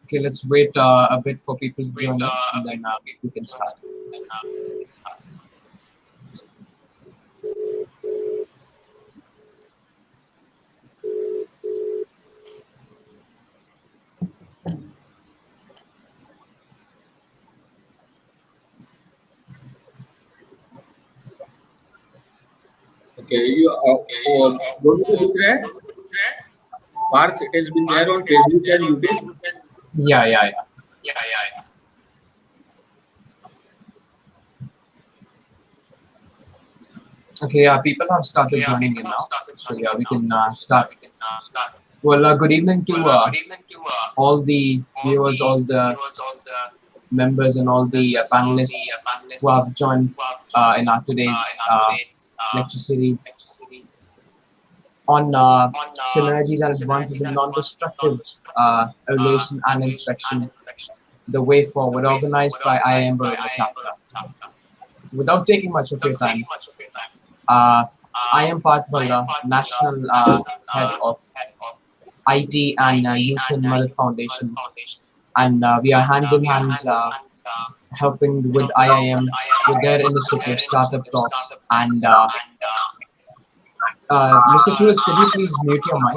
Okay, let's wait a bit for people to join in, and then we can start. Okay, you going to look at Parth, it has been there on Facebook and YouTube. Yeah. Okay, yeah, people have started joining in now, so yeah, we can start. Well, good evening to all the viewers, all the members, and all the panelists who have joined in our today's lecture series on synergies and advances in non-destructive evaluation and inspection, the way forward, organized by IIM Baroda chapter. Without taking much of your time, uh, I am Parth Bhalla, National Head of IT and Youth in Madad Foundation, and we are hand in hand helping with IIM with their initiative, Startup Talks. And Mr. Suraj, could you please mute your mic?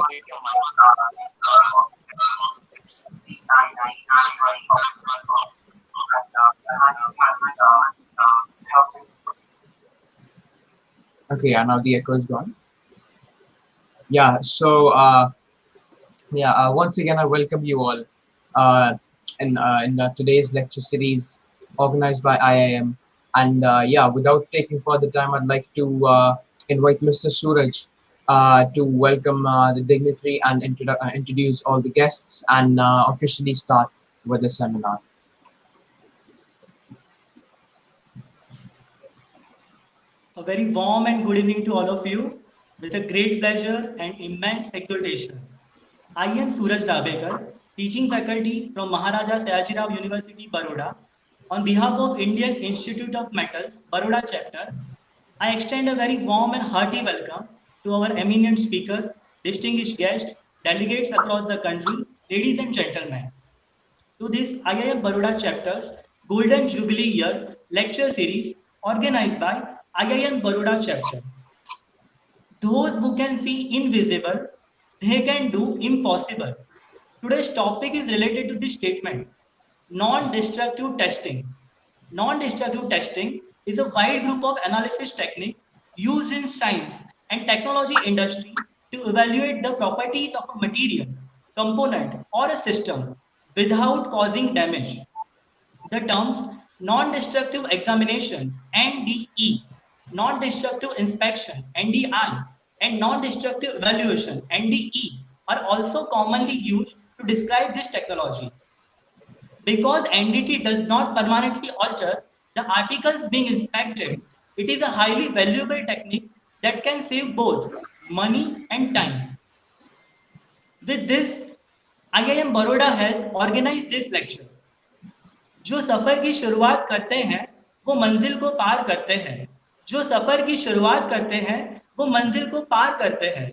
Okay, yeah, now the echo is gone. Yeah, so once again, I welcome you all in today's lecture series organized by IIM. And without taking further time, I'd like to invite Mr. Suraj to welcome the dignitary and introduce all the guests and officially start with the seminar. A very warm and good evening to all of you. With a great pleasure and immense exultation, I am Suraj Dabekar, teaching faculty from Maharaja Sayajirao University, Baroda. On behalf of Indian Institute of Metals, Baroda chapter, I extend a very warm and hearty welcome to our eminent speaker, distinguished guests, delegates across the country, ladies and gentlemen, to this IIM Baroda chapter's Golden Jubilee Year lecture series organized by IIM Baroda chapter. Those who can see invisible, they can do impossible. Today's topic is related to this statement, non-destructive testing. Non-destructive testing is a wide group of analysis techniques used in science and technology industry to evaluate the properties of a material, component, or a system without causing damage. The terms non-destructive examination (NDE), non-destructive inspection (NDI), and non-destructive evaluation (NDE) are also commonly used to describe this technology. Because NDT does not permanently alter the articles being inspected, it is a highly valuable technique that can save both money and time. With this, IIM Baroda has organized this lecture. जो सफर की शुरुआत करते हैं वो मंजिल को पार करते हैं जो सफर की शुरुआत करते हैं वो मंजिल को पार करते हैं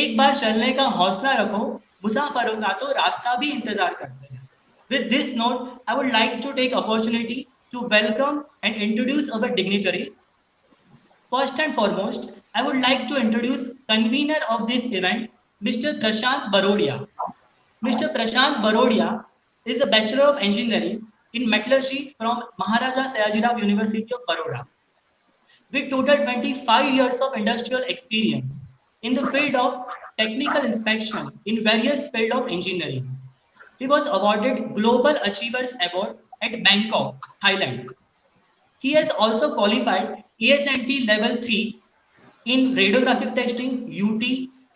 एक बार चलने का हौसला रखो मुसाफरों का तो रास्ता भी इंतजार करते हैं With this note, I would like to take opportunity to welcome and introduce our dignitaries. First and foremost, I would like to introduce convener of this event, Mr. Prashant Barodia. Mr. Prashant Barodia is a Bachelor of Engineering in Metallurgy from Maharaja Sayajirao University of Baroda. With total 25 years of industrial experience in the field of technical inspection in various fields of engineering. He was awarded Global Achievers Award at Bangkok, Thailand. He has also qualified ASMT Level 3 in radiographic testing, UT,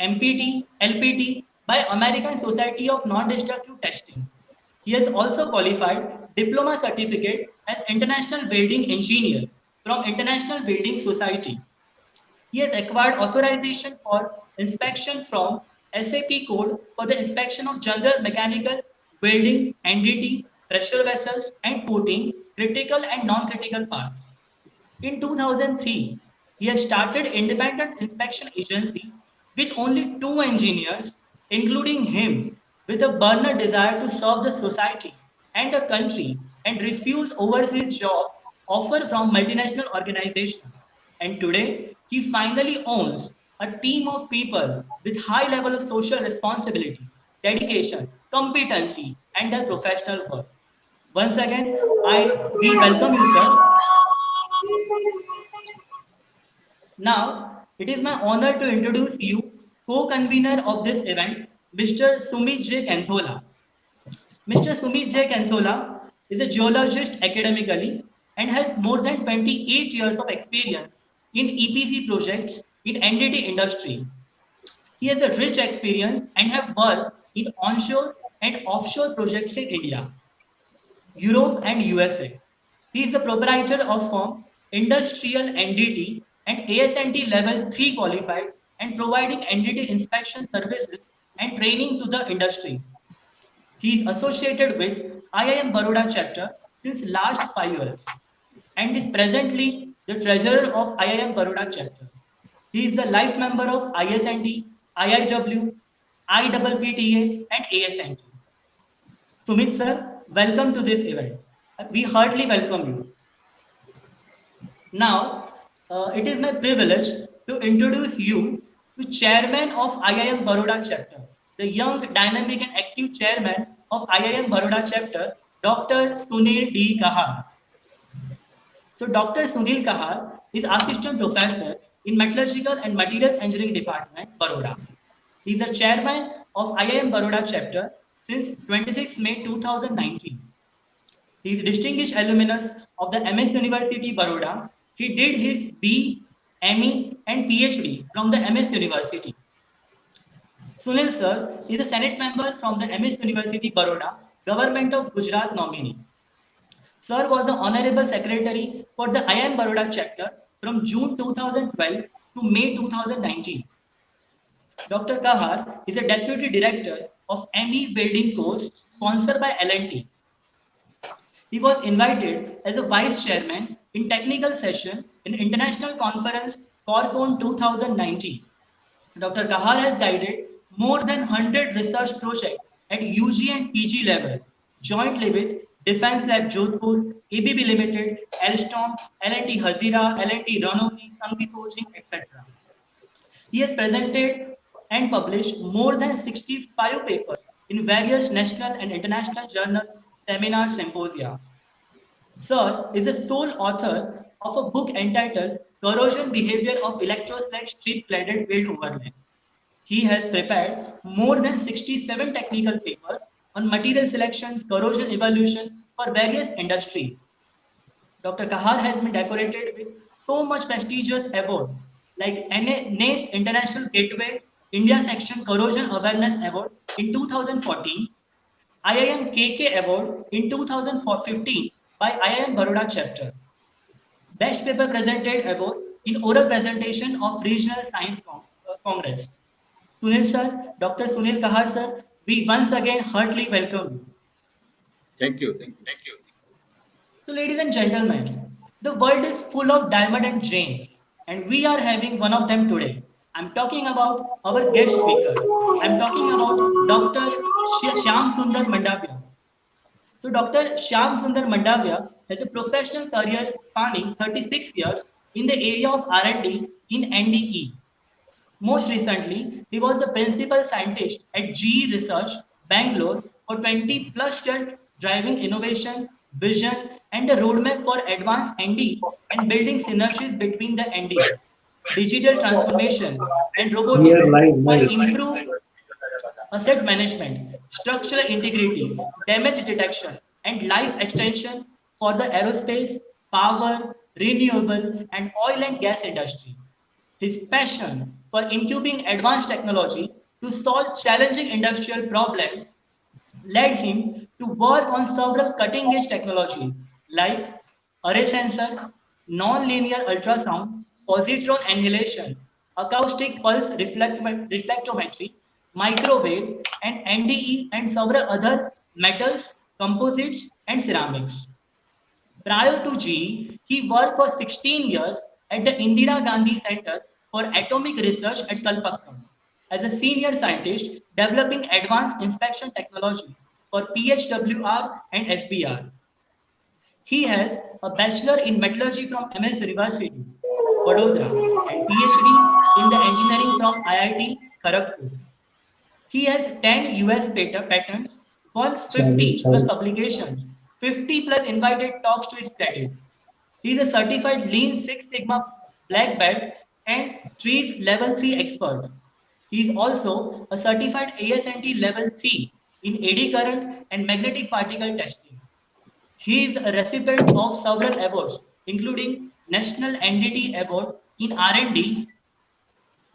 MPT, LPT by American Society of Non-Destructive Testing. He has also qualified diploma certificate as International Welding Engineer from International Welding Society. He has acquired authorization for inspection from SAP code for the inspection of general mechanical, welding, NDT, pressure vessels, and coating, critical and non-critical parts. In 2003, he has started independent inspection agency with only 2 engineers, including him, with a burner desire to serve the society and the country and refuse overseas job offer from multinational organizations. And today, he finally owns a team of people with high level of social responsibility, dedication, competency, and their professional work. Once again, we welcome you, sir. Now, it is my honor to introduce you, co-convener of this event, Mr. Sumit J. Kanthola. Mr. Sumit J. Kanthola is a geologist academically and has more than 28 years of experience in EPC projects in NDT industry. He has a rich experience and have worked in onshore and offshore projects in India, Europe and USA. He is the proprietor of firm Industrial NDT and ASNT Level 3 qualified and providing NDT inspection services and training to the industry. He is associated with IIM Baroda chapter since last 5 years and is presently the treasurer of IIM Baroda chapter. He is the life member of ISNT, IIW, IPPTA and ASNT. Sumit sir, welcome to this event. We heartily welcome you. Now, it is my privilege to introduce you to Chairman of IIM Baroda chapter, the young, dynamic and active Chairman of IIM Baroda chapter, Dr. Sunil D. Kahar. So Dr. Sunil Kahar is Assistant Professor in Metallurgical and Materials Engineering Department, Baroda. He is the Chairman of IIM Baroda chapter since 26 May 2019. He is distinguished alumnus of the MS University, Baroda. He did his B, ME and PhD from the MS University. Sunil sir is a Senate member from the MS University, Baroda, Government of Gujarat nominee. Sir was the Honorable Secretary for the IIM Baroda chapter from June 2012 to May 2019. Dr. Kahar is a Deputy Director of ME Welding course sponsored by L&T. He was invited as a Vice Chairman in technical session in International Conference Corcon 2019. Dr. Kahar has guided more than 100 research projects at UG and PG level, jointly with Defense Lab Jodhpur, ABB Limited, Alstom, L&T Hazira, L&T Ranoli, Sanghi Forging, etc. He has presented and published more than 65 papers in various national and international journals, seminars, symposia. Sir is the sole author of a book entitled Corrosion Behavior of Electroslag Strip Cladded Weld Overlay. He has prepared more than 67 technical papers on material selection, corrosion evaluation for various industries. Dr. Kahar has been decorated with so much prestigious award like NACE International Gateway India Section Corrosion Awareness Award in 2014, IIM KK Award in 2015 by IIM Baroda chapter, Best Paper Presented Award in Oral Presentation of Regional Science Congress. Sunil sir, Dr. Sunil Kahar sir, we once again heartily welcome you. Thank you. Thank you. Thank you. So, ladies and gentlemen, the world is full of diamond and gems, and we are having one of them today. I'm talking about our guest speaker. I'm talking about Dr. Shyam Sundar Mandavia. So, Dr. Shyam Sundar Mandavia has a professional career spanning 36 years in the area of R&D in NDE. Most recently, he was the principal scientist at GE Research, Bangalore for 20 plus years driving innovation, vision, and the roadmap for advanced ND and building synergies between the ND, digital transformation, and robotics for improved asset management, structural integrity, damage detection, and life extension for the aerospace, power, renewable, and oil and gas industry. His passion for incubing advanced technology to solve challenging industrial problems led him to work on several cutting-edge technologies like array sensors, non-linear ultrasound, positron annihilation, acoustic pulse reflectometry, microwave, and NDE and several other metals, composites, and ceramics. Prior to GE, he worked for 16 years at the Indira Gandhi Center for Atomic Research at Kalpakkam. as a senior scientist developing advanced inspection technology for PHWR and SBR. He has a Bachelor in Metallurgy from MS University, Vadodara, and PhD in the Engineering from IIT Kharagpur. He has 10 US patents, won Sorry, 50 plus sorry. publications, 50 plus invited talks to his credit. He is a certified Lean Six Sigma black belt and Trees Level 3 expert. He is also a certified ASNT Level 3 in eddy current and magnetic particle testing. He is a recipient of several awards, including National NDT Award in R&D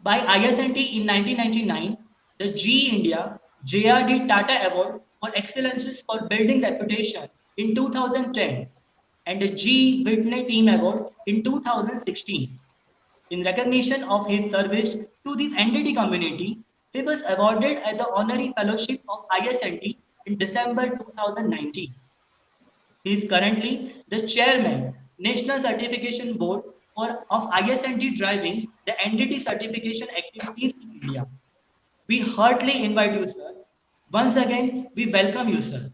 by ISNT in 1999, the GE India JRD Tata Award for Excellences for Building Reputation in 2010, and the GE Whitney Team Award in 2016. In recognition of his service to the NDT community, he was awarded as the Honorary Fellowship of ISNT in December 2019. He is currently the chairman, National Certification Board of ISNT driving the NDT certification activities in India. We heartily invite you, sir. Once again, we welcome you, sir.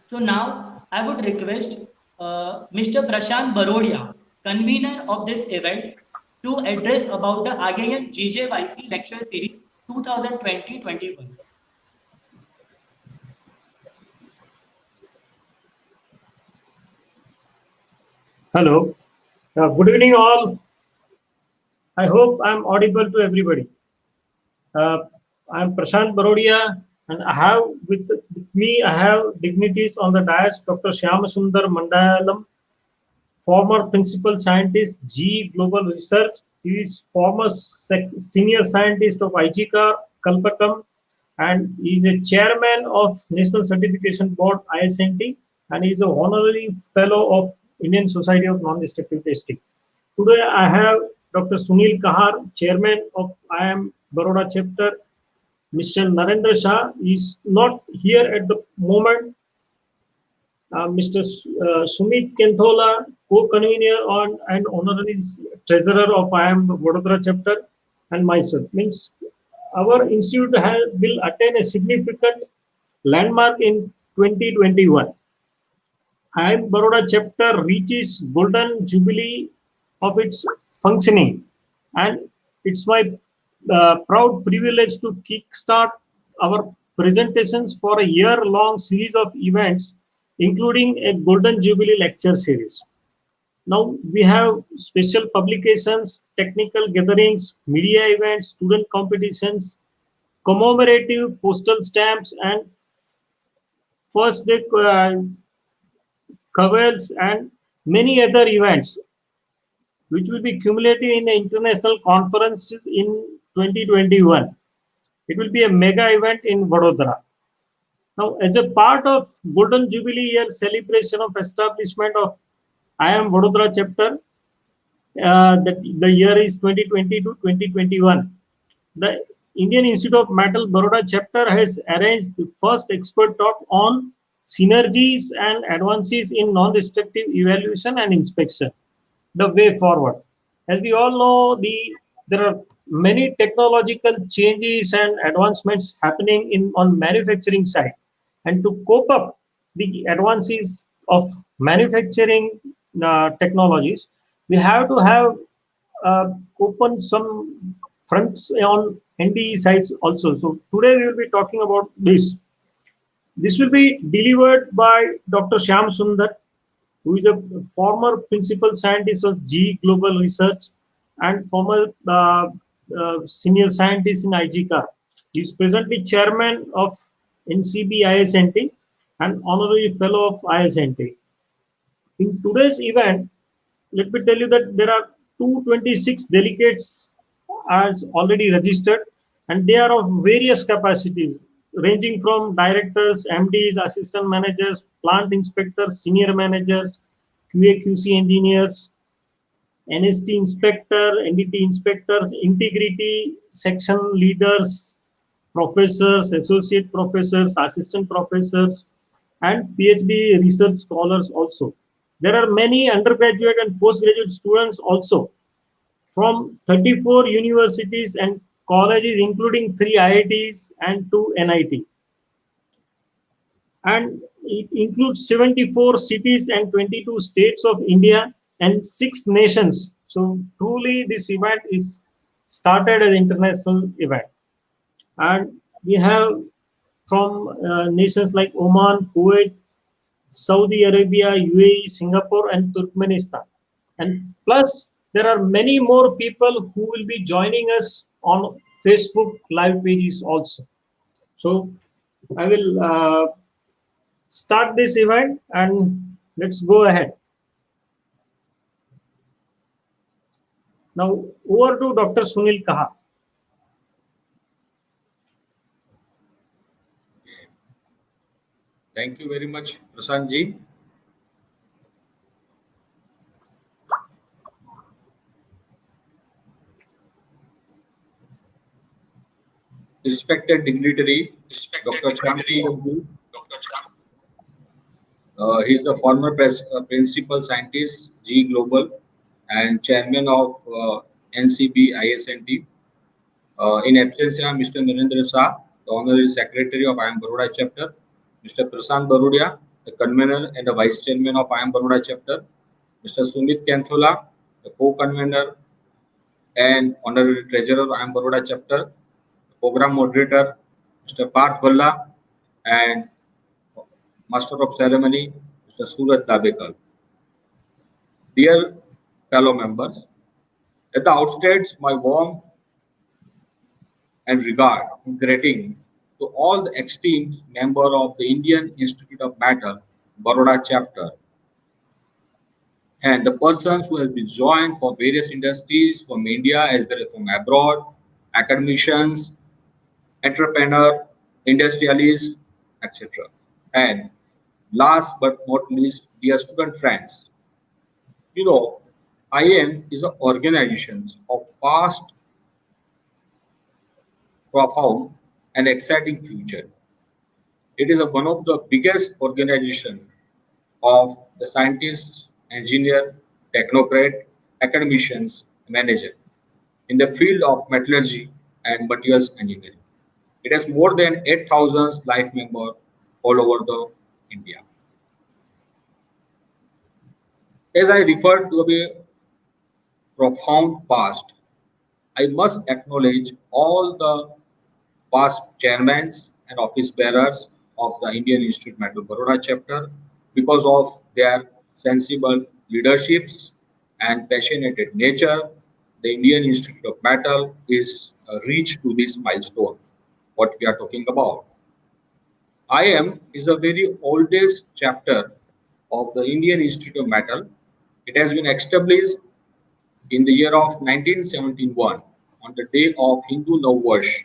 So now I would request Mr. Prashant Barodia, convener of this event, to address about the IIM GJYC lecture series 2020-21. Hello. Good evening, all. I hope I'm audible to everybody. Uh, I'm Prashant Barodia, and I have with me, I have dignitaries on the dais, Dr. Shyamasundar Mandalam, former principal scientist, GE Global Research. He is former senior scientist of IGCAR, Kalpakkam, and he is a chairman of National Certification Board, ISNT, and he is a honorary fellow of Indian Society of Non-Destructive Testing. Today, I have Dr. Sunil Kahar, chairman of IIM Baroda chapter. Mr. Narendra Shah is not here at the moment. Mr. Sumit Kenthola, co-convener on and honorary treasurer of IIM Vadodara chapter, and myself. Means our institute will attain a significant landmark in 2021. IIM Baroda chapter reaches golden jubilee of its functioning, and it's my proud privilege to kickstart our presentations for a year-long series of events, including a golden jubilee lecture series. Now we have special publications, technical gatherings, media events, student competitions, commemorative postal stamps, and first day covers, and many other events which will be cumulative in the international conference in 2021. It will be a mega event in Vadodara. Now, as a part of Golden Jubilee Year celebration of establishment of IIM Vadodara chapter, the year is 2020 to 2021. The Indian Institute of Metal Baroda chapter has arranged the first expert talk on synergies and advances in non-destructive evaluation and inspection, the way forward. As we all know, there are many technological changes and advancements happening in on manufacturing side, and to cope up the advances of manufacturing technologies, we have to have open some fronts on NDE sites also. So today we will be talking about this. This will be delivered by Dr. Shyam Sundar, who is a former principal scientist of GE Global Research and former senior scientist in IGCAR. He is presently chairman of NCB ISNT and honorary fellow of ISNT. In today's event, let me tell you that there are 226 delegates as already registered, and they are of various capacities, ranging from directors, MDs, assistant managers, plant inspectors, senior managers, QA/QC engineers, NST inspector, NDT inspectors, integrity section leaders, professors, associate professors, assistant professors, and PhD research scholars also. There are many undergraduate and postgraduate students also from 34 universities and colleges, including 3 IITs and 2 NITs. And it includes 74 cities and 22 states of India and 6 nations. So truly this event is started as international event. And we have from nations like Oman, Kuwait, Saudi Arabia, UAE, Singapore, and Turkmenistan. And plus, there are many more people who will be joining us on Facebook live pages also. So I will start this event and let's go ahead. Now, over to Dr. Sunil Kaha. Thank you very much, Prashant ji. Respected dignitary, Dr. Shyam, he is the former principal scientist, G Global, and chairman of NCB ISNT. In absentia, Mr. Narendra Shah, the honorary secretary of IIM Baroda chapter, Mr. Prasant Barodia, the convener and the vice chairman of IIM Baroda chapter, Mr. Sumit Kanthola, the co-convener and honorary treasurer of IIM Baroda chapter, program moderator, Mr. Parth Bhalla, and master of ceremony, Mr. Surat Dabekal. Dear fellow members, at the outset, my warm and regard and greeting to all the esteemed members of the Indian Institute of Metal, Baroda chapter, and the persons who have been joined from various industries from India as well as from abroad, academicians, entrepreneur, industrialists, etc. And last but not least, dear student friends, you know, IM is an organization of past, profound, and exciting future. It is one of the biggest organization of the scientists, engineer, technocrat, academicians, manager in the field of metallurgy and materials engineering. It has more than 8,000 life members all over the India. As I referred to the profound past, I must acknowledge all the past chairmen and office bearers of the Indian Institute Metal Baroda chapter because of their sensible leaderships and passionate nature. The Indian Institute of Metal is reached to this milestone. What we are talking about. IM is the very oldest chapter of the Indian Institute of Metal. It has been established in the year of 1971 on the day of Hindu Navvarsh,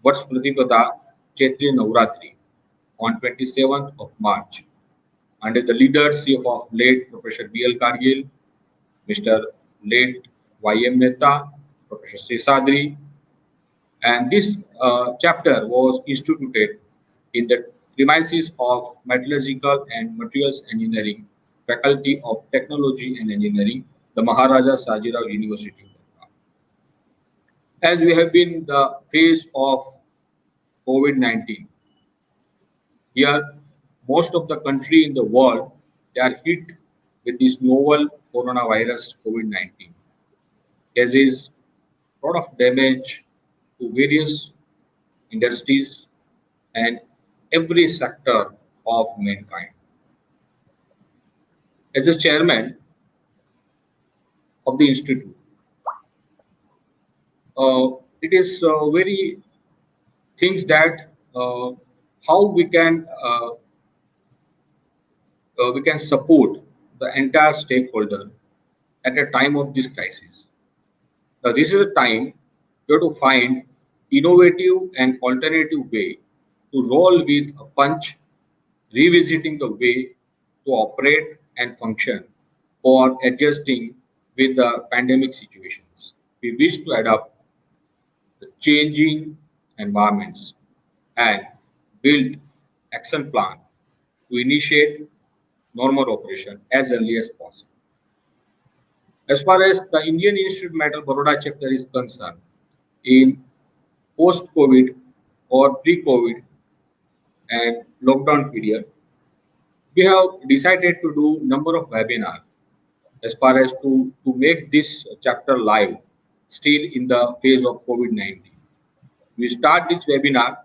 Vats Pratipada Chaitri Navratri on 27th of March under the leadership of late Professor B.L. Kargil, Mr. late Y.M. Mehta, Professor Sesadri, and this chapter was instituted in the premises of Metallurgical and Materials Engineering Faculty of Technology and Engineering, the Maharaja Sajirao University. As we have been in the phase of COVID-19, here most of the country in the world they are hit with this novel coronavirus COVID-19. Causes a lot of damage to various industries and every sector of mankind. As a chairman of the institute, it is very things that how we can support the entire stakeholder at a time of this crisis. Now, this is a time we have to find innovative and alternative way to roll with a punch, revisiting the way to operate and function for adjusting with the pandemic situations. We wish to adapt the changing environments and build action plan to initiate normal operation as early as possible. As far as the Indian Institute Metal Baroda chapter is concerned, in post-COVID or pre-COVID and lockdown period, we have decided to do number of webinars as far as to make this chapter live still in the phase of COVID-19. We start this webinar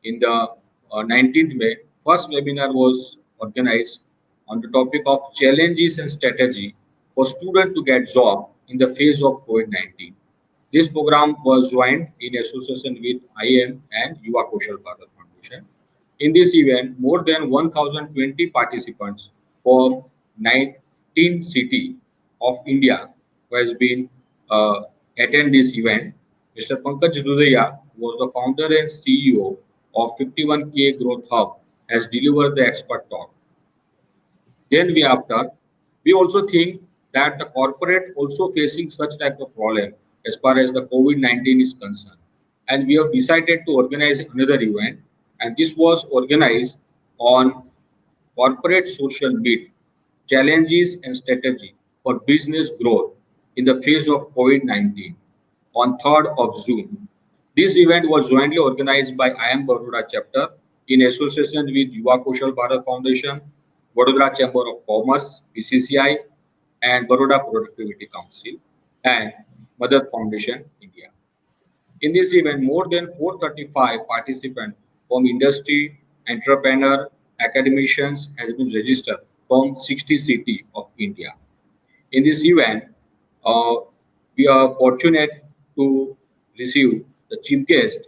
in the 19th May. First webinar was organized on the topic of challenges and strategy for students to get job in the phase of COVID-19. This program was joined in association with IM and Yuva Kaushal Bharat Foundation. In this event, more than 1,020 participants from 19 cities of India who has been attend this event. Mr. Pankaj Rudaya was the founder and CEO of 51K Growth Hub has delivered the expert talk. Then we also think that the corporate also facing such type of problem as far as the COVID-19 is concerned. And we have decided to organize another event, and this was organized on corporate social need, challenges and strategy for business growth in the face of COVID-19 on 3rd of June. This event was jointly organized by IM Baroda chapter in association with Yuva Kaushal Bharat Foundation, Vadodara Chamber of Commerce, BCCI, and Baroda Productivity Council, and Mother Foundation, India. In this event, more than 435 participants from industry, entrepreneur, academicians has been registered from 60 cities of India. In this event, uh, we are fortunate to receive the chief guest,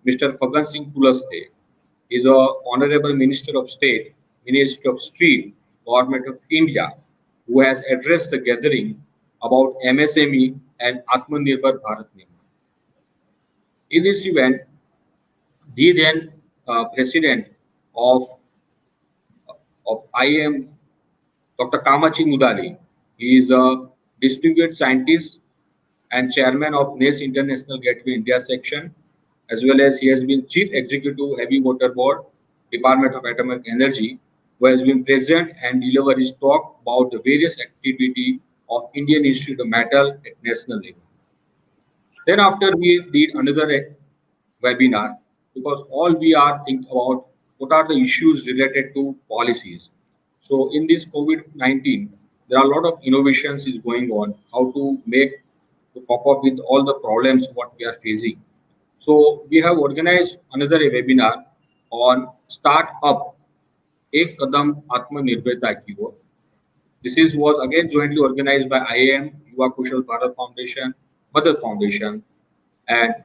Mr. Fagan Singh Pulaste. He is a Honorable Minister of State, Minister of Street, Government of India, who has addressed the gathering about MSME and Atmanirbhar Bharat Nirman. In this event, the then president of IM, Dr. Kamachi Mudali, he is a distinguished scientist and chairman of NES International Gateway India section, as well as he has been chief executive Heavy Water Board, Department of Atomic Energy, who has been present and delivered his talk about the various activity of Indian Institute of Metal at national level. Then after we did another webinar because all we are thinking about what are the issues related to policies. So in this COVID-19, there are a lot of innovations is going on, how to make to cope up with all the problems what we are facing. So we have organized another webinar on start up एक कदम आत्मनिर्भरता की ओर. This is was again jointly organized by IAM, Yuva Kushal Bharat Foundation, Mother Foundation, and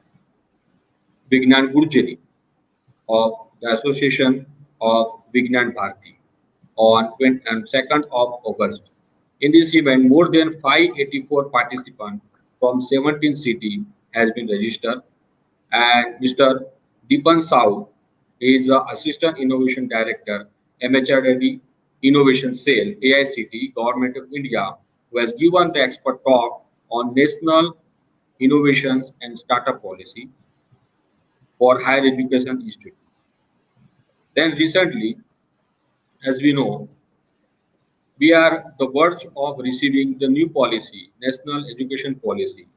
Vignan Gurjari of the Association of Vignan Bharati on 2nd of August. In this event, more than 584 participants from 17 cities has been registered, and Mr. Deepan Sahu is the Assistant Innovation Director, MHRD Innovation Cell, AICT, Government of India, who has given the expert talk on national innovations and startup policy for higher education institute. Then recently, as we know, we are the verge of receiving the new policy, national education policy.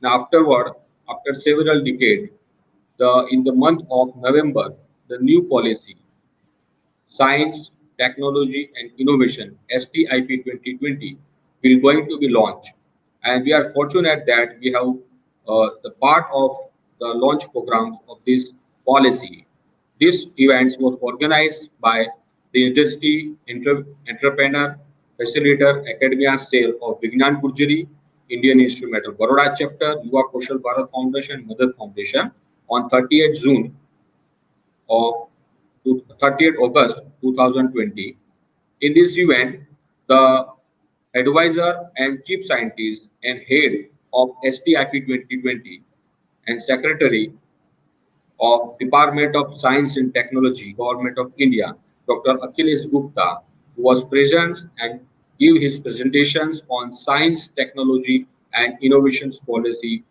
Now afterward, after several decades, in the month of November, the new policy, Science, Technology and Innovation, STIP 2020, will going to be launched. And we are fortunate that we have the part of the launch programs of this policy. This event was organized by the industry entrepreneur, facilitator, academia cell of Vignan Gurjari, Indian Institute of Baroda chapter, Yuva Kaushal Bharat Foundation, Mother Foundation on 30th June of 30th August 2020. In this event, the advisor and chief scientist and head of STIP 2020 and secretary of Department of Science and Technology, Government of India, Dr. Akhilesh Gupta, who was present and gave his presentations on science, technology, and innovations policy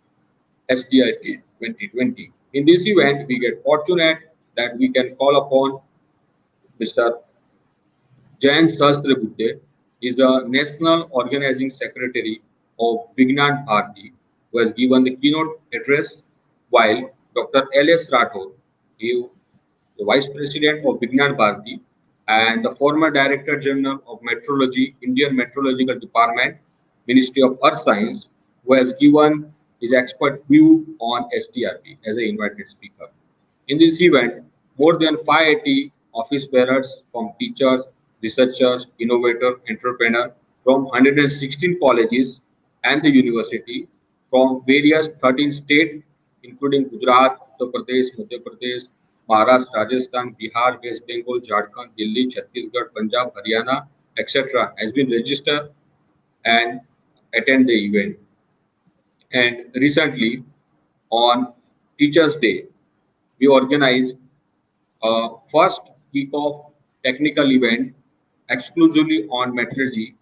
SDIP 2020. In this event, we get fortunate that we can call upon Mr. Jayan Sahasrabudhe, is the National Organizing Secretary of Vignan Bharati, who has given the keynote address. while Dr. L.S. Rathore, he the Vice President of Vignan Bharati and the former Director General of Meteorology, Indian Meteorological Department, Ministry of Earth Science, who has given his expert view on STRP as an invited speaker. In this event, more than 580 office bearers from teachers, researchers, innovators, entrepreneurs from 116 colleges and the university from various 13 states, including Gujarat, Uttar Pradesh, Madhya Pradesh, Maharashtra, Rajasthan, Bihar, West Bengal, Jharkhand, Delhi, Chhattisgarh, Punjab, Haryana, etc., has been registered and attend the event. And recently, on Teachers' Day, we organized first kick-off technical event exclusively on metallurgy,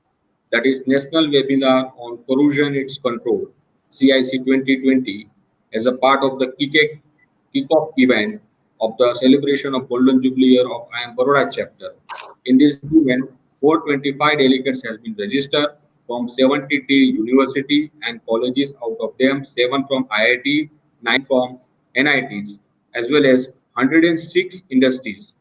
that is National Webinar on Corrosion Its Control, CIC 2020, as a part of the kick-off event of the celebration of Golden Jubilee year of IIM Baroda chapter. In this event, 425 delegates have been registered from 70 university and colleges, out of them 7 from IIT, 9 from NITs, as well as 106 industries.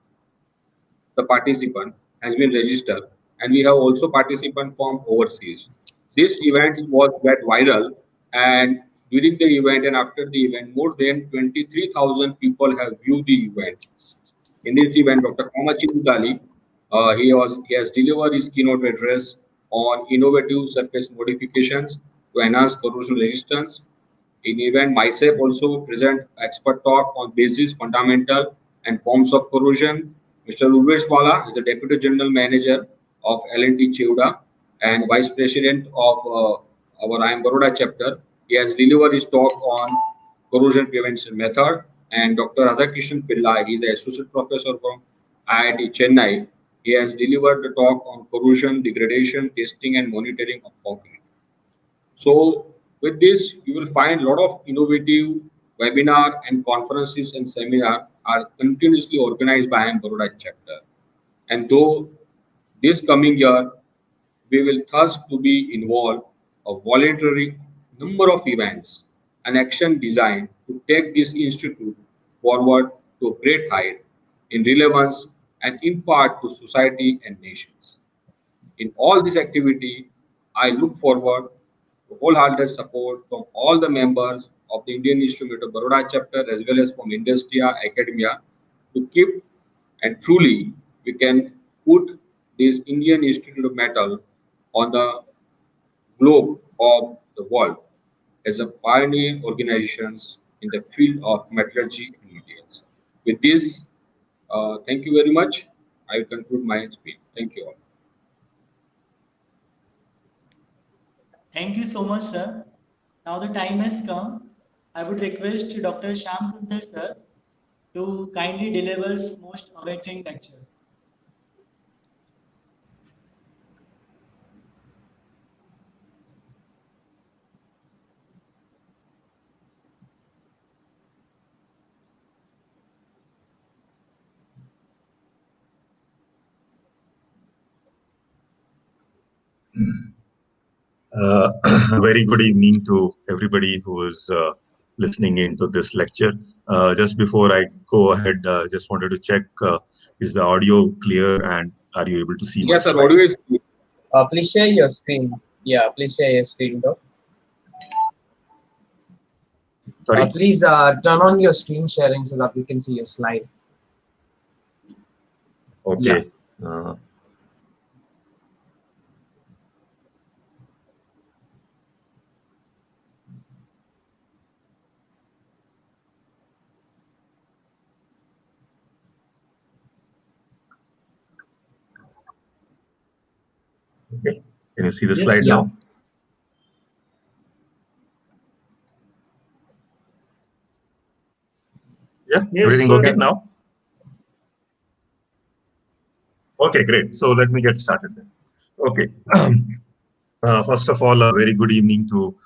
The participant has been registered, and we have also participants from overseas. This event was went viral, and during the event and after the event, more than 23,000 people have viewed the event. In this event, Dr. Kamachi Mutali, he has delivered his keynote address on innovative surface modifications to enhance corrosion resistance. In event, myself also present expert talk on basis, fundamental, and forms of corrosion. Mr. Urvesh Wala is the Deputy General Manager of L&T Chevda and Vice President of our IIM Baroda chapter. He has delivered his talk on corrosion prevention method. And Dr. Radhakishan Pillai, he is the Associate Professor from IIT Chennai. He has delivered the talk on corrosion, degradation, testing, and monitoring of concrete. So with this, you will find a lot of innovative webinar and conferences and seminar are continuously organized by IIM Baroda chapter. And though this coming year, we will thus to be involved a voluntary number of events and action designed to take this institute forward to a great height in relevance and impart to society and nations. In all this activity, I look forward to wholehearted support from all the members of the Indian Institute of Baroda chapter as well as from industry, academia to keep and truly we can put this Indian Institute of Metal on the globe of the world as a pioneer organizations in the field of metallurgy and materials. With this, thank you very much. I will conclude my speech. Thank you all. Thank you so much, sir. Now the time has come. I would request Dr. Shyam Sundar, sir, to kindly deliver his most awaiting lecture. A very good evening to everybody who is listening into this lecture. Just before I go ahead, just wanted to check, is the audio clear and are you able to see my Yes, sir. slide? Audio is clear. Please share your screen. Yeah, please share your screen, though. Sorry? Please turn on your screen sharing so that we can see your slide. Okay. Okay. Can you see the Yes, slide yeah. now? Yeah, Yes, everything sir. okay now? Okay, great. So let me get started then. Okay. First of all, a very good evening to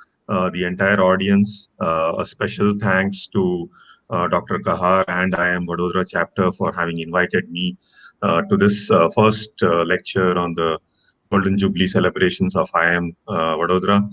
the entire audience. A special thanks to Dr. Kahar and IIM Vadodara chapter for having invited me to this first lecture on the Golden Jubilee celebrations of IIM Vadodara.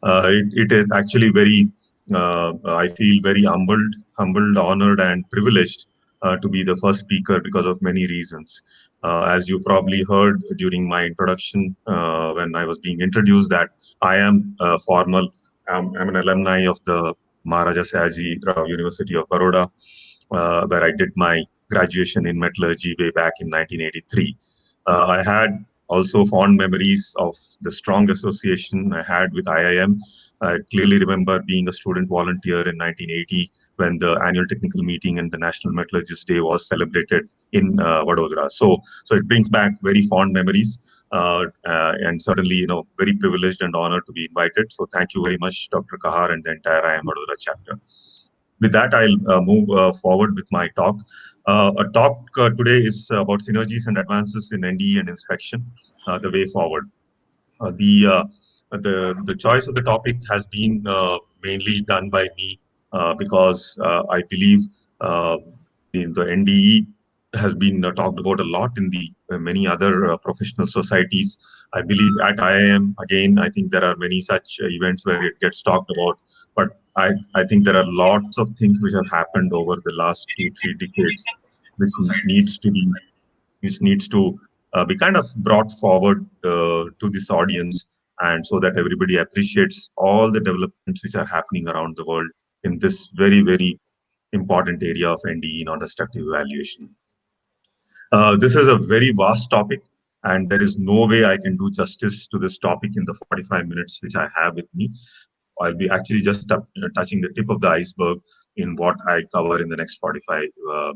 It is actually very I feel very humbled, honored, and privileged to be the first speaker because of many reasons. As you probably heard during my introduction, when I was being introduced, that I am formal. I'm an alumni of the Maharaja Sayaji Rao University of Baroda, where I did my graduation in metallurgy way back in 1983. I had also fond memories of the strong association I had with IIM. I clearly remember being a student volunteer in 1980 when the annual technical meeting and the National Metallurgist Day was celebrated in Vadodara. So it brings back very fond memories, and certainly, very privileged and honored to be invited. So thank you very much, Dr. Kahar and the entire IIM Vadodara chapter. With that, I'll move forward with my talk. A talk today is about synergies and advances in NDE and inspection, the way forward. The choice of the topic has been mainly done by me because I believe in the NDE has been talked about a lot in the many other professional societies. I believe at IIM, again, I think there are many such events where it gets talked about. But I think there are lots of things which have happened over the last 2-3 decades, which needs to be which needs to be kind of brought forward to this audience, and so that everybody appreciates all the developments which are happening around the world in this very, very important area of NDE, non-destructive evaluation. This is a very vast topic, and there is no way I can do justice to this topic in the 45 minutes which I have with me. I'll be actually just touching the tip of the iceberg in what I cover in the next 45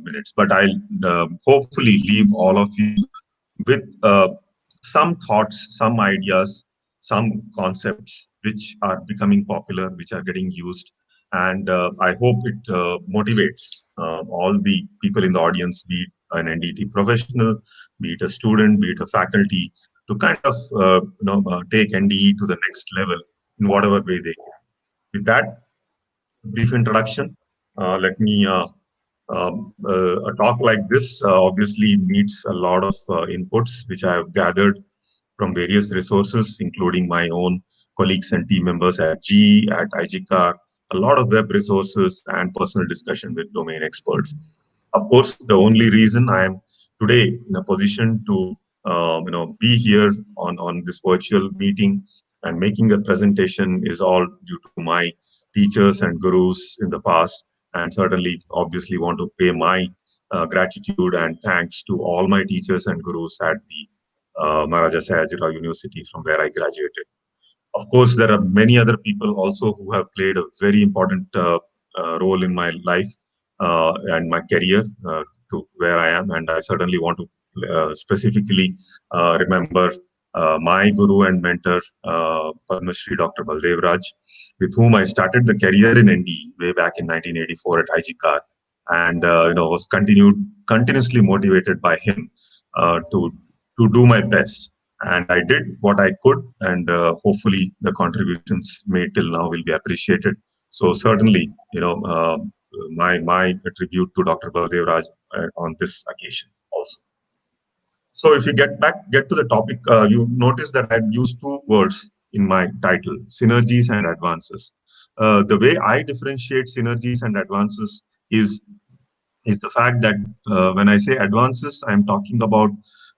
minutes. But I'll hopefully leave all of you with some thoughts, some ideas, some concepts which are becoming popular, which are getting used. And I hope it motivates all the people in the audience, be it an NDT professional, be it a student, be it a faculty, to kind of take NDE to the next level in whatever way they can. With that brief introduction, let me a talk like this obviously needs a lot of inputs which I have gathered from various resources, including my own colleagues and team members at GE, at IGCAR, a lot of web resources and personal discussion with domain experts. Of course, the only reason I am today in a position to be here on this virtual meeting and making a presentation is all due to my teachers and gurus in the past, and certainly obviously want to pay my gratitude and thanks to all my teachers and gurus at the Maharaja Sayajirao University from where I graduated. Of course, there are many other people also who have played a very important role in my life and my career to where I am. And I certainly want to specifically remember my guru and mentor, Padma Shri Dr. Baldev Raj, with whom I started the career in NDE way back in 1984 at IGCAR, and was continuously motivated by him to do my best, and I did what I could, and hopefully the contributions made till now will be appreciated. So certainly, my tribute to Dr. Baldev Raj on this occasion also. So if you get to the topic, you notice that I had used two words in my title: synergies and advances. The way I differentiate synergies and advances is the fact that when I say advances, I'm talking about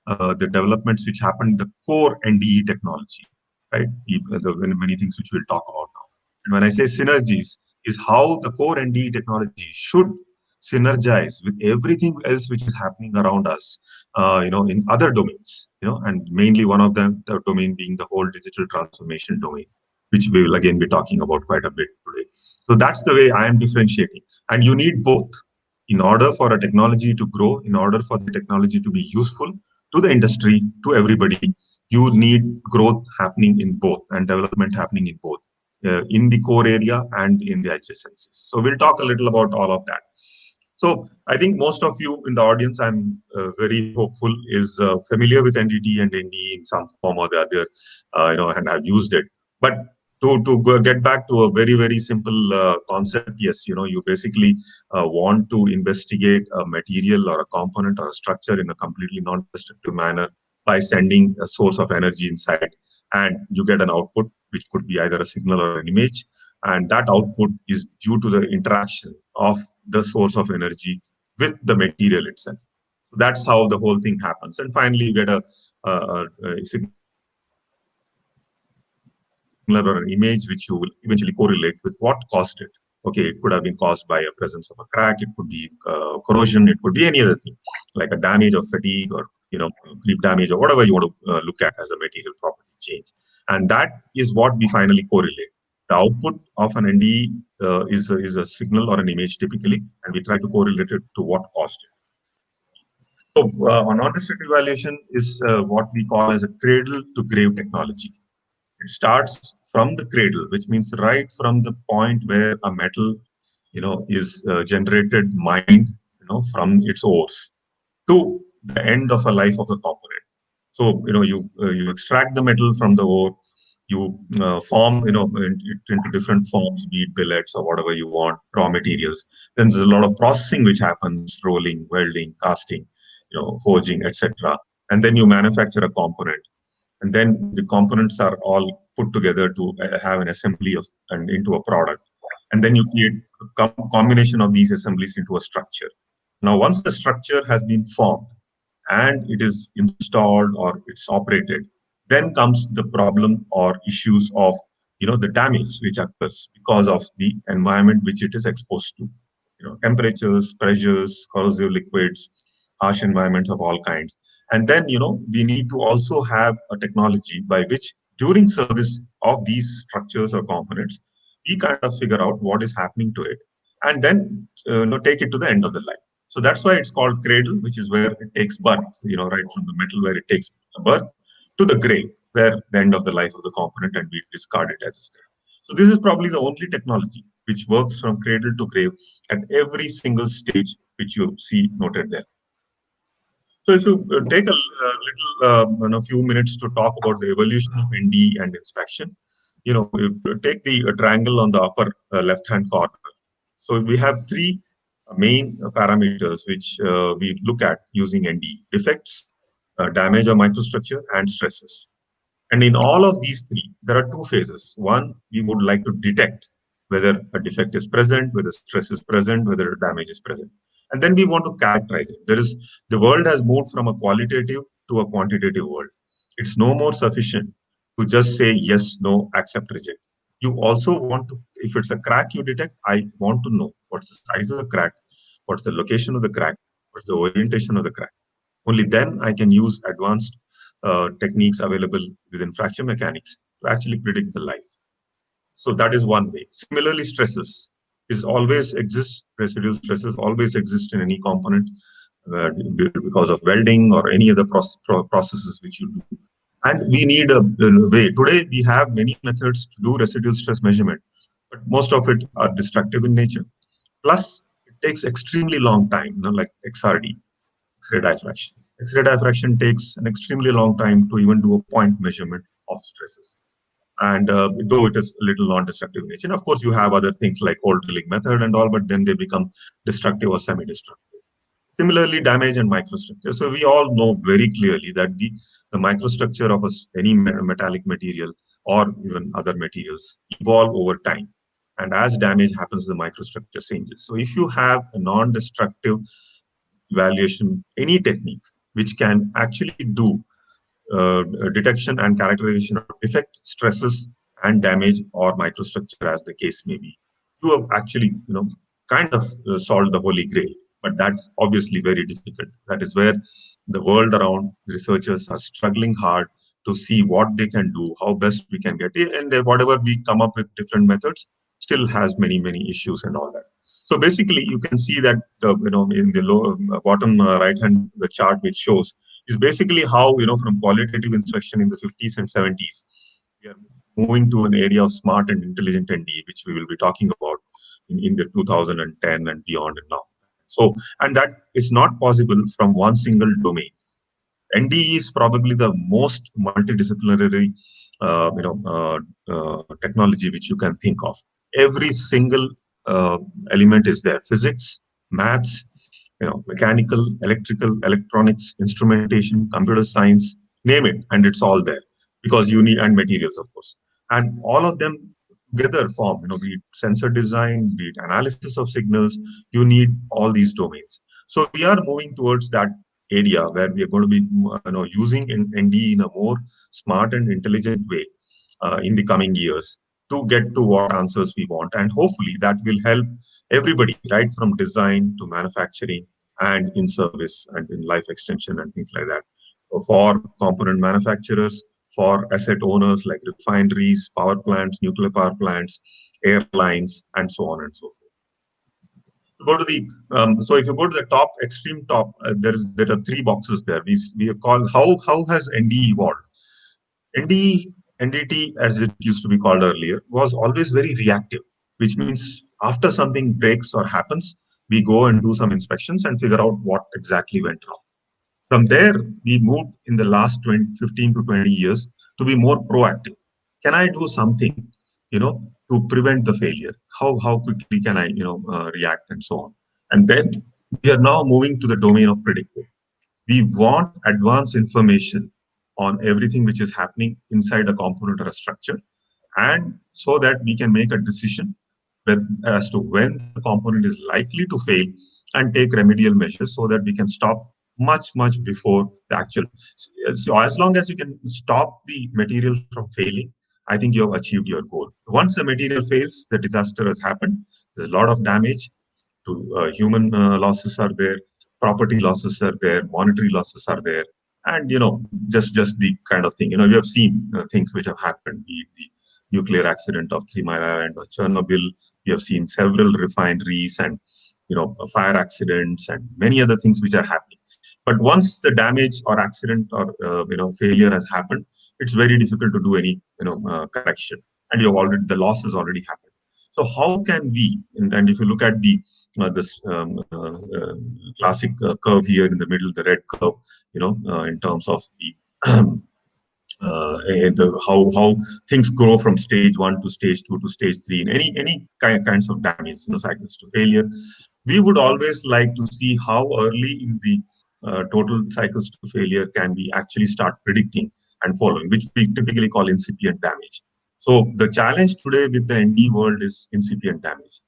the developments which happened in the core NDE technology, right? The many things which we'll talk about now. And when I say synergies, is how the core NDE technology should synergize with everything else which is happening around us, in other domains, and mainly one of them, the domain being the whole digital transformation domain, which we will again be talking about quite a bit today. So that's the way I am differentiating. And you need both in order for a technology to grow, in order for the technology to be useful to the industry, to everybody. You need growth happening in both and development happening in both, in the core area and in the adjacencies. So we'll talk a little about all of that. So I think most of you in the audience, I'm very hopeful, is familiar with NDT and NDE in some form or the other, and have used it. But to get back to a very, very simple concept, yes, you basically want to investigate a material or a component or a structure in a completely non-destructive manner by sending a source of energy inside, and you get an output which could be either a signal or an image. and that output is due to the interaction of the source of energy with the material itself. So that's how the whole thing happens, and finally you get a signal or an image which you will eventually correlate with what caused it. Okay, it could have been caused by a presence of a crack, it could be corrosion, it could be anything like a damage of fatigue or creep damage or whatever you want to look at as a material property change. And that is what we finally correlate. The output of an NDE is a signal or an image typically, and we try to correlate it to what caused it. So, a non-destructive evaluation is what we call as a cradle to grave technology. It starts from the cradle, which means right from the point where a metal, is generated, mined, from its ores to the end of a life of the component. So, you extract the metal from the ore, you form, it into different forms, be it billets or whatever you want, raw materials. Then there's a lot of processing which happens, rolling, welding, casting, forging, etc. And then you manufacture a component, and then the components are all put together to have an assembly of and into a product, and then you create a combination of these assemblies into a structure. Now once the structure has been formed and it is installed or it's operated, then comes the problem or issues of the damage which occurs because of the environment which it is exposed to, temperatures, pressures, corrosive liquids, harsh environments of all kinds. And then we need to also have a technology by which during service of these structures or components we kind of figure out what is happening to it, and then take it to the end of the life. So that's why it's called cradle, which is where it takes birth, right from the metal where it takes birth to the grave, where the end of the life of the component and we discard it as a scrap. So this is probably the only technology which works from cradle to grave at every single stage which you see noted there. So if you take a little, few minutes to talk about the evolution of NDE and inspection, you take the triangle on the upper left-hand corner. So we have three main parameters which we look at using NDE: defects, damage or microstructure, and stresses. And in all of these three, there are two phases. One, we would like to detect whether a defect is present, whether stress is present, whether damage is present. And then we want to characterize it. The world has moved from a qualitative to a quantitative world. It's no more sufficient to just say yes, no, accept, reject. You also want to, if it's a crack you detect, I want to know what's the size of the crack, what's the location of the crack, what's the orientation of the crack. Only then I can use advanced techniques available within fracture mechanics to actually predict the life. So that is one way. Similarly, stresses is always exists. Residual stresses always exist in any component because of welding or any other processes which you do. And we need a way. Today we have many methods to do residual stress measurement, but most of it are destructive in nature. Plus, it takes extremely long time, like XRD, X-ray diffraction. X-ray diffraction takes an extremely long time to even do a point measurement of stresses. And though it is a little non-destructive in nature, and of course you have other things like hole drilling method and all, but then they become destructive or semi-destructive. Similarly, damage and microstructure. So we all know very clearly that the microstructure of any metallic material or even other materials evolve over time. And as damage happens, the microstructure changes. So if you have a non-destructive evaluation, any technique which can actually do detection and characterization of defect, stresses, and damage or microstructure, as the case may be, you have actually, kind of solved the holy grail. But that's obviously very difficult. That is where the world around researchers are struggling hard to see what they can do, how best we can get it, and whatever we come up with different methods still has many issues and all that. So basically, you can see that in the lower bottom right hand the chart which shows is basically how from qualitative inspection in the 50s and 70s we are moving to an area of smart and intelligent NDE, which we will be talking about in the 2010 and beyond and now. So, and that is not possible from one single domain. NDE is probably the most multidisciplinary, technology which you can think of. Every single element is there: physics, maths, mechanical, electrical, electronics, instrumentation, computer science, name it, and it's all there because you need, and materials, of course, and all of them together form, be it sensor design, be it analysis of signals, you need all these domains. So we are moving towards that area where we are going to be, using NDE in a more smart and intelligent way in the coming years to get to what answers we want. And hopefully that will help everybody, right from design to manufacturing and in service and in life extension and things like that. For component manufacturers, for asset owners like refineries, power plants, nuclear power plants, airlines, and so on and so forth. Go to the so if you go to the top, extreme top, there are three boxes there. We have called how has NDE evolved. NDE, NDT, as it used to be called earlier, was always very reactive, which means after something breaks or happens, we go and do some inspections and figure out what exactly went wrong. From there, we moved in the last 15 to 20 years to be more proactive. Can I do something, to prevent the failure? How quickly can I, react and so on? And then we are now moving to the domain of predictive. We want advanced information on everything which is happening inside a component or a structure, and so that we can make a decision as to when the component is likely to fail and take remedial measures so that we can stop much before the actual. So as long as you can stop the material from failing, I think you have achieved your goal. Once the material fails, the disaster has happened. There's a lot of damage to human losses are there, property losses are there, monetary losses are there, and just the kind of thing. You have seen things which have happened, be it the nuclear accident of 3 Mile Island or Chernobyl. You have seen several refineries and fire accidents and many other things which are happening. But once the damage or accident or failure has happened, it's very difficult to do any correction, and you've already the loss has already happened. So how can we? And if you look at the this classic curve here in the middle, the red curve, in terms of the how things grow from stage 1 to stage 2 to stage 3 in any kinds of damage, cycles to failure. We would always like to see how early in the total cycles to failure can we actually start predicting and following, which we typically call incipient damage. So the challenge today with the ND world is incipient damage.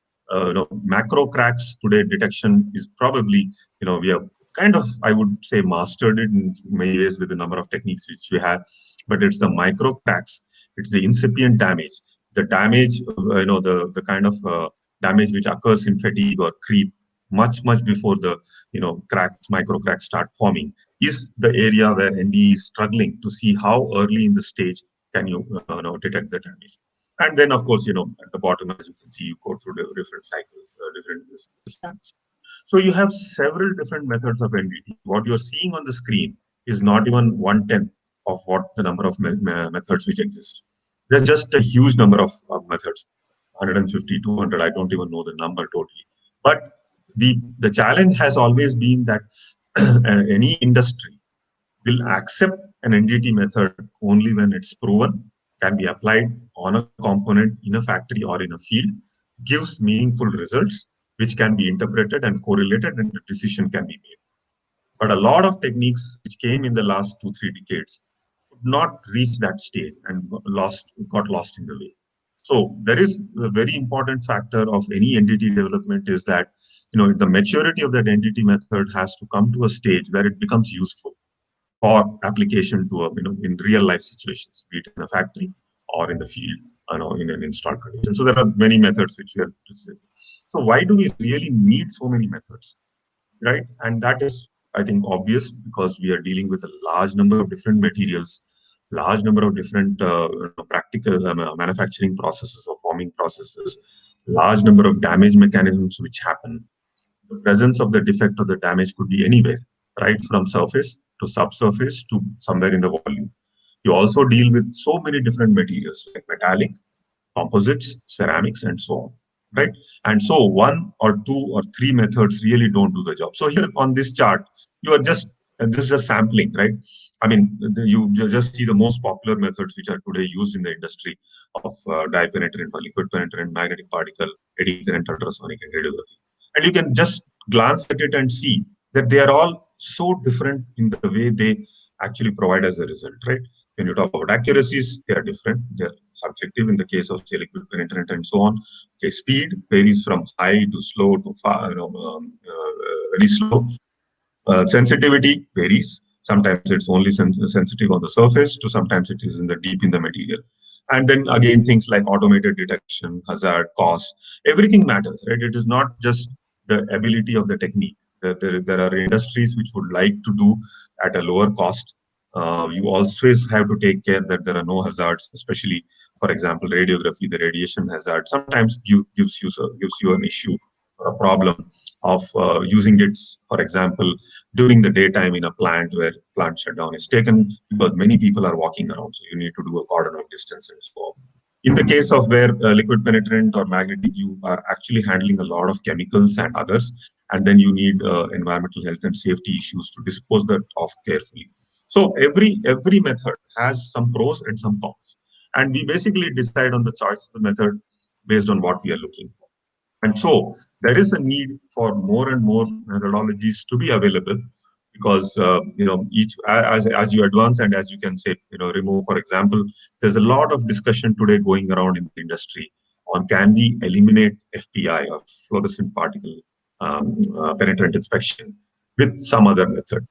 Macro cracks today detection is probably, we have kind of, I would say, mastered it in many ways with the number of techniques which we have, but it's the micro cracks, it's the incipient damage, the damage, the kind of damage which occurs in fatigue or creep much before the cracks, micro cracks start forming, is the area where NDE is struggling to see how early in the stage can you detect the damage. And then, of course, at the bottom, as you can see, you go through the different cycles, different systems. So you have several different methods of NDT. What you're seeing on the screen is not even 1/10 of what the number of methods which exist. There's just a huge number of methods, 150, 200. I don't even know the number totally. But the challenge has always been that any industry will accept an NDT method only when it's proven, can be applied on a component in a factory or in a field, gives meaningful results, which can be interpreted and correlated, and the decision can be made. But a lot of techniques which came in the last 2-3 decades could not reach that stage and got lost in the way. So there is a very important factor of any NDT development is that the maturity of that NDT method has to come to a stage where it becomes useful for application to in real life situations, be it in a factory or in the field, in an installed condition. So there are many methods which we have to say. So why do we really need so many methods, right? And that is, I think, obvious because we are dealing with a large number of different materials, large number of different practical manufacturing processes or forming processes, large number of damage mechanisms which happen. The presence of the defect or the damage could be anywhere, right from surface to subsurface to somewhere in the volume. You also deal with so many different materials like metallic, composites, ceramics, and so on, right? And so one or two or three methods really don't do the job. So here on this chart, you are just, and this is a sampling, right? I mean, you just see the most popular methods which are today used in the industry of dye penetrant or liquid penetrant, magnetic particle, eddy current, ultrasonic, and radiography. And you can just glance at it and see that they are all so different in the way they actually provide as a result, right? When you talk about accuracies, they are different. They are subjective in the case of, say, liquid penetrant and so on. Okay, speed varies from high to slow to far, very slow. Sensitivity varies. Sometimes it's only sensitive on the surface, to sometimes it is in the deep in the material. And then again, things like automated detection, hazard, cost, everything matters, right? It is not just the ability of the technique. There are industries which would like to do at a lower cost. You always have to take care that there are no hazards, especially, for example, radiography. The radiation hazard sometimes gives you an issue or a problem of using it, for example, during the daytime in a plant where plant shutdown is taken because many people are walking around. So you need to do a cordon of distance and so on. In the case of where liquid penetrant or magnetic, you are actually handling a lot of chemicals and others, and then you need environmental health and safety issues to dispose that of carefully. So every method has some pros and some cons, and we basically decide on the choice of the method based on what we are looking for. And so there is a need for more and more methodologies to be available because each as you advance and as you can say remove, for example, there's a lot of discussion today going around in the industry on can we eliminate FPI or fluorescent particle penetrant inspection with some other method.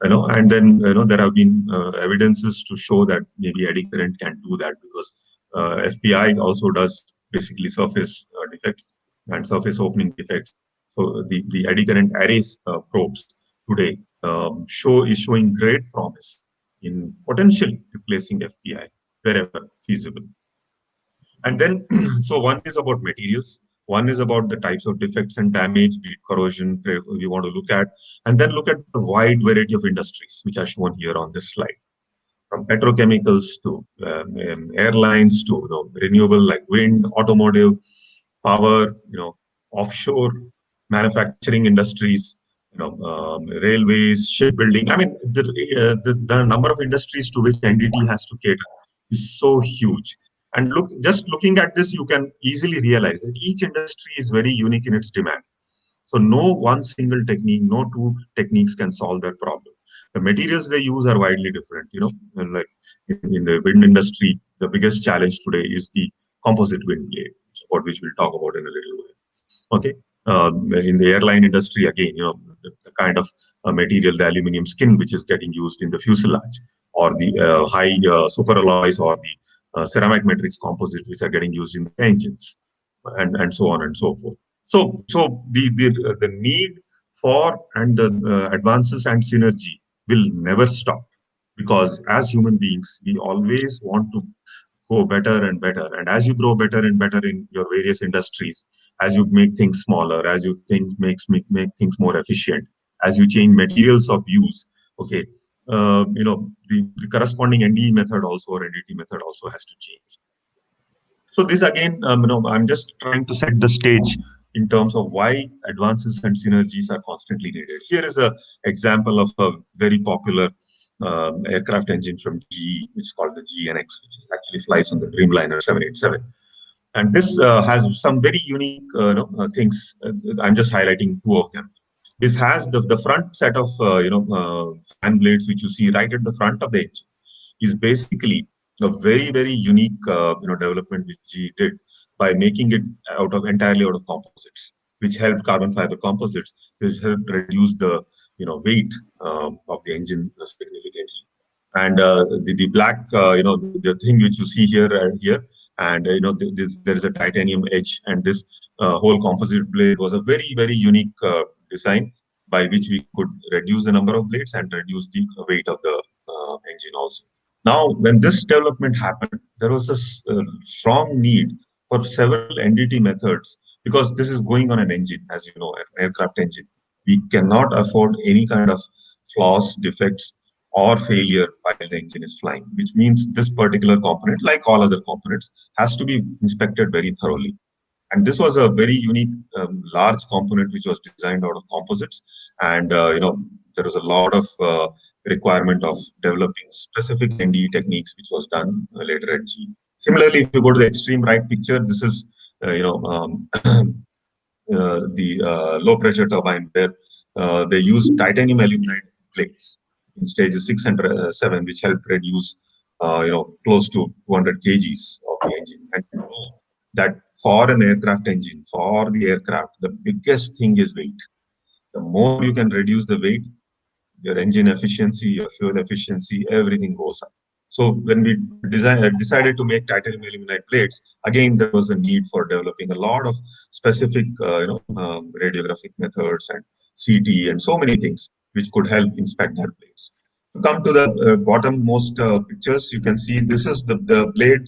And then there have been evidences to show that maybe eddy current can do that because FPI also does basically surface defects and surface opening defects. So the eddy current arrays probes today is showing great promise in potentially replacing FPI wherever feasible. And then, so one is about materials, one is about the types of defects and damage, be it corrosion, we want to look at, and then look at the wide variety of industries, which are shown here on this slide, from petrochemicals to airlines to renewable like wind, automotive, power, offshore manufacturing industries, railways, shipbuilding. I mean, the number of industries to which NDT has to cater is so huge. And just looking at this, you can easily realize that each industry is very unique in its demand. So no one single technique, no two techniques can solve that problem. The materials they use are widely different. And like in the wind industry, the biggest challenge today is the composite wind blade, about which we'll talk about in a little while. Okay. In the airline industry, again, the kind of material, the aluminum skin, which is getting used in the fuselage, or the high superalloys, or the ceramic matrix composites, which are getting used in the engines, and so on and so forth. So the need for and the advances and synergy will never stop, because as human beings we always want to go better and better. And as you grow better and better in your various industries, as you make things smaller, as you make things more efficient, as you change materials of use, okay, the corresponding NDE method also, or NDT method also, has to change. So this again, I'm just trying to set the stage in terms of why advances and synergies are constantly needed. Here is a example of a very popular aircraft engine from GE, which is called the GNX, which actually flies on the Dreamliner 787. And this has some very unique things. I'm just highlighting two of them. This has the front set of fan blades, which you see right at the front of the engine, is basically a very unique development which he did by making it entirely out of composites, which helped carbon fiber composites, which helped reduce the weight of the engine significantly. And the black the thing which you see here and here, and there is a titanium edge, and this whole composite blade was a very unique design by which we could reduce the number of blades and reduce the weight of the engine also. Now, when this development happened, there was a strong need for several NDT methods, because this is going on an engine, as you know, an aircraft engine. We cannot afford any kind of flaws, defects, or failure while the engine is flying, which means this particular component, like all other components, has to be inspected very thoroughly. And this was a very unique, large component which was designed out of composites. And there was a lot of requirement of developing specific NDE techniques, which was done later at GE. Similarly, if you go to the extreme right picture, this is the low pressure turbine, where they use titanium aluminide plates in stages 6 and 7, which help reduce close to 200 kgs of the engine. And you know that for an aircraft engine, for the aircraft, the biggest thing is weight. The more you can reduce the weight, your engine efficiency, your fuel efficiency, everything goes up. So when we decided to make titanium aluminide plates, again there was a need for developing a lot of specific, radiographic methods and CT and so many things which could help inspect that plates. To come to the bottommost pictures, you can see this is the blade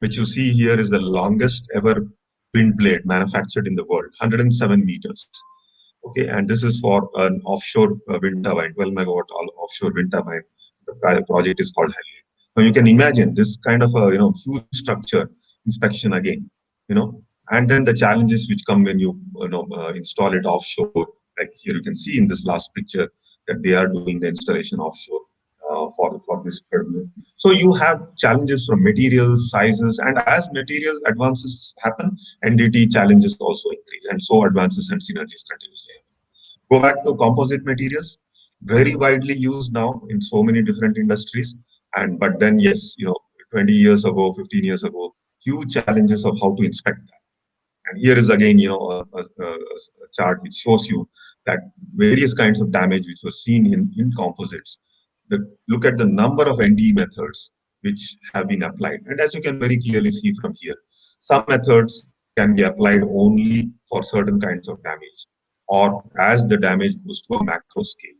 which you see here is the longest ever wind blade manufactured in the world, 107 meters. Okay, and this is for an offshore wind turbine, 12 megawatt offshore wind turbine. The project is called Helios. Now you can imagine this kind of a huge structure inspection again, and then the challenges which come when you install it offshore. Like here you can see in this last picture that they are doing the installation offshore for this terminal. So you have challenges from materials, sizes, and as material advances happen, NDT challenges also increase, and so advances and synergies continuously. Go back to composite materials, very widely used now in so many different industries. And but then yes, 20 years ago, 15 years ago, huge challenges of how to inspect that. And here is again, a chart which shows you that various kinds of damage which was seen in composites. Look at the number of NDE methods which have been applied. And as you can very clearly see from here, some methods can be applied only for certain kinds of damage or as the damage goes to a macro scale.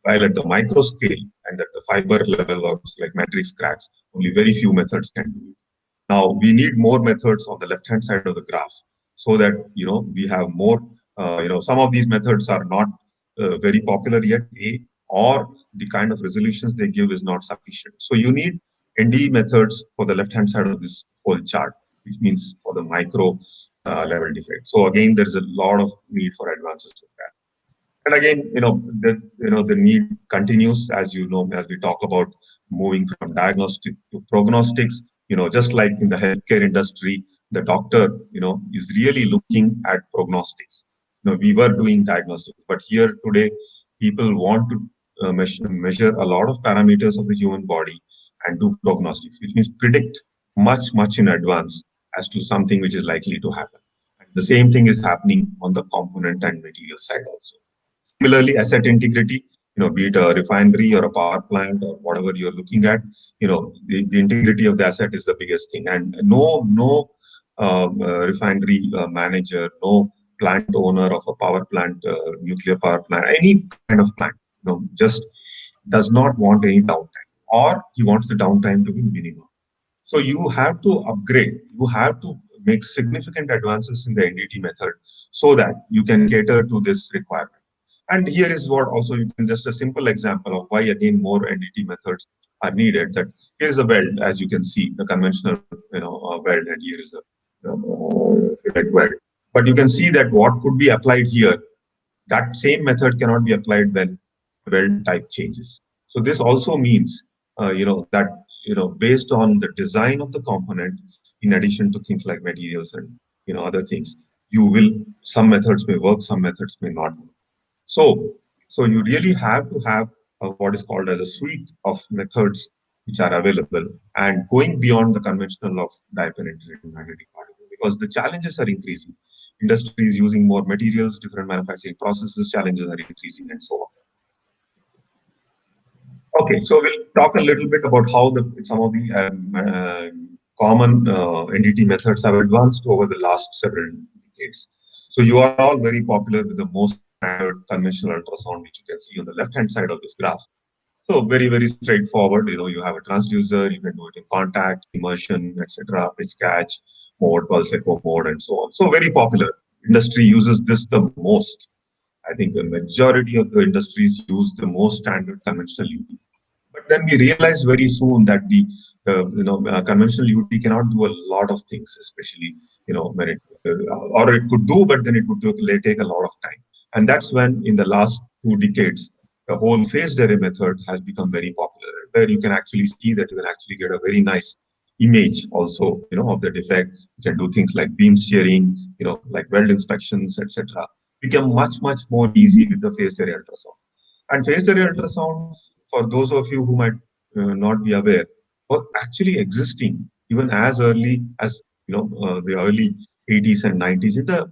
While at the micro scale and at the fiber level or like matrix cracks, only very few methods can do it. Now we need more methods on the left-hand side of the graph so that we have more. Some of these methods are not very popular yet, or the kind of resolutions they give is not sufficient. So you need NDE methods for the left-hand side of this whole chart, which means for the micro level defect. So again, there is a lot of need for advances in that. And again, the need continues as we talk about moving from diagnostic to prognostics. Just like in the healthcare industry, the doctor, is really looking at prognostics. We were doing diagnostics, but here today, people want to measure a lot of parameters of the human body and do prognostics, which means predict much in advance as to something which is likely to happen. And the same thing is happening on the component and material side also. Similarly, asset integrity, be it a refinery or a power plant or whatever you're looking at, the integrity of the asset is the biggest thing. And no refinery manager, no plant owner of a power plant, nuclear power plant, any kind of plant, just does not want any downtime, or he wants the downtime to be minimum. So you have to upgrade, you have to make significant advances in the NDT method so that you can cater to this requirement. And here is what also you can just a simple example of why again more NDT methods are needed. That here is a weld, as you can see, the conventional weld, and here is the fillet weld. But you can see that what could be applied here, that same method cannot be applied when weld type changes. So this also means that based on the design of the component, in addition to things like materials and other things, some methods may work, some methods may not work. So you really have to have what is called as a suite of methods which are available and going beyond the conventional of dye-penetrating magnetic particle, because the challenges are increasing. Industry is using more materials, different manufacturing processes, challenges are increasing, and so on. Okay, so we'll talk a little bit about how some of the common NDT methods have advanced over the last several decades. So you are all very popular with the most standard conventional ultrasound, which you can see on the left-hand side of this graph. So very straightforward. You have a transducer, you can do it in contact, immersion, etc., pitch catch mode, pulse echo mode, and so on. So very popular. Industry uses this the most. I think a majority of the industries use the most standard conventional UT. But then we realized very soon that the conventional UT cannot do a lot of things, especially when or it could do, but then it would take a lot of time. And that's when in the last 2 decades, the whole phased array method has become very popular, where you can actually see that you can actually get a very nice image also, of the defect. You can do things like beam steering, like weld inspections, etc. Become much more easy with the phased array ultrasound. And phased array ultrasound, for those of you who might not be aware, were actually existing even as early as the early 80s and 90s in the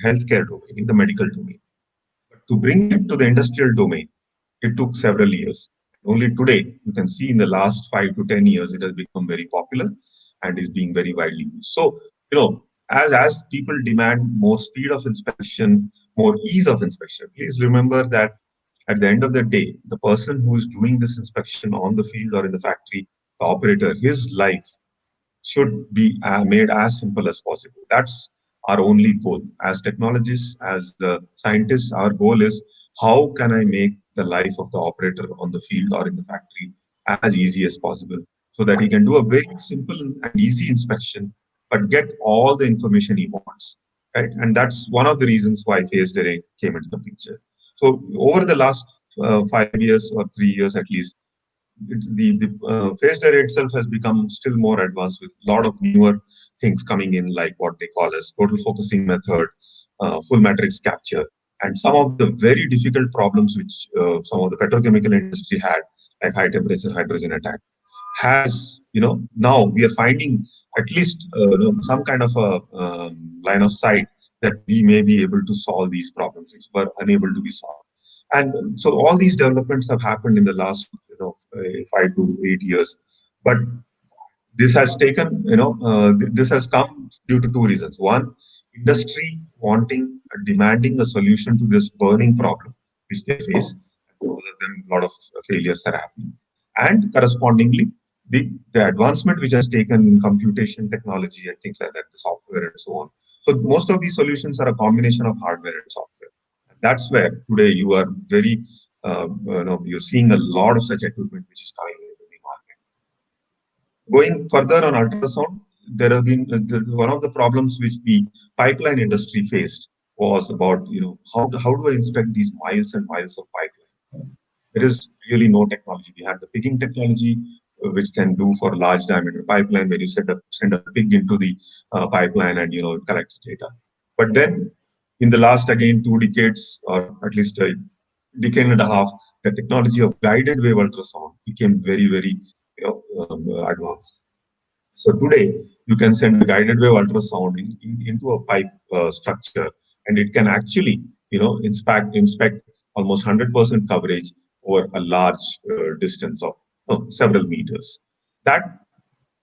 healthcare domain, in the medical domain. But to bring it to the industrial domain, it took several years. Only today, you can see in the last 5 to 10 years, it has become very popular and is being very widely used. So, as people demand more speed of inspection, more ease of inspection, please remember that at the end of the day, the person who is doing this inspection on the field or in the factory, the operator, his life should be made as simple as possible. That's our only goal. As technologists, as scientists, our goal is how can I make the life of the operator on the field or in the factory as easy as possible so that he can do a very simple and easy inspection, but get all the information he wants. Right? And that's one of the reasons why phased array came into the picture. So over the last 5 years or 3 years at least, the phased array itself has become still more advanced with a lot of newer things coming in, like what they call as total focusing method, full matrix capture, and some of the very difficult problems which some of the petrochemical industry had, like high temperature hydrogen attack, has now we are finding at least some kind of a line of sight that we may be able to solve these problems which were unable to be solved. And so all these developments have happened in the last 5 to 8 years. But this has taken, this has come due to two reasons. One, industry wanting, demanding a solution to this burning problem which they face. Because of them, a lot of failures are happening. And correspondingly, the advancement which has taken in computation technology and things like that, the software and so on. So most of these solutions are a combination of hardware and software. That's where today you are very, you're seeing a lot of such equipment which is coming into the market. Going further on ultrasound, there have been one of the problems which the pipeline industry faced was about how do I inspect these miles and miles of pipeline? There is really no technology. We have the pigging technology, which can do for large diameter pipeline, where you send a pig into the pipeline and it collects data. But then, in the last again 2 decades, or at least a decade and a half, the technology of guided wave ultrasound became very, very advanced. So today, you can send a guided wave ultrasound into a pipe structure, and it can actually, inspect almost 100% coverage over a large distance of several meters. That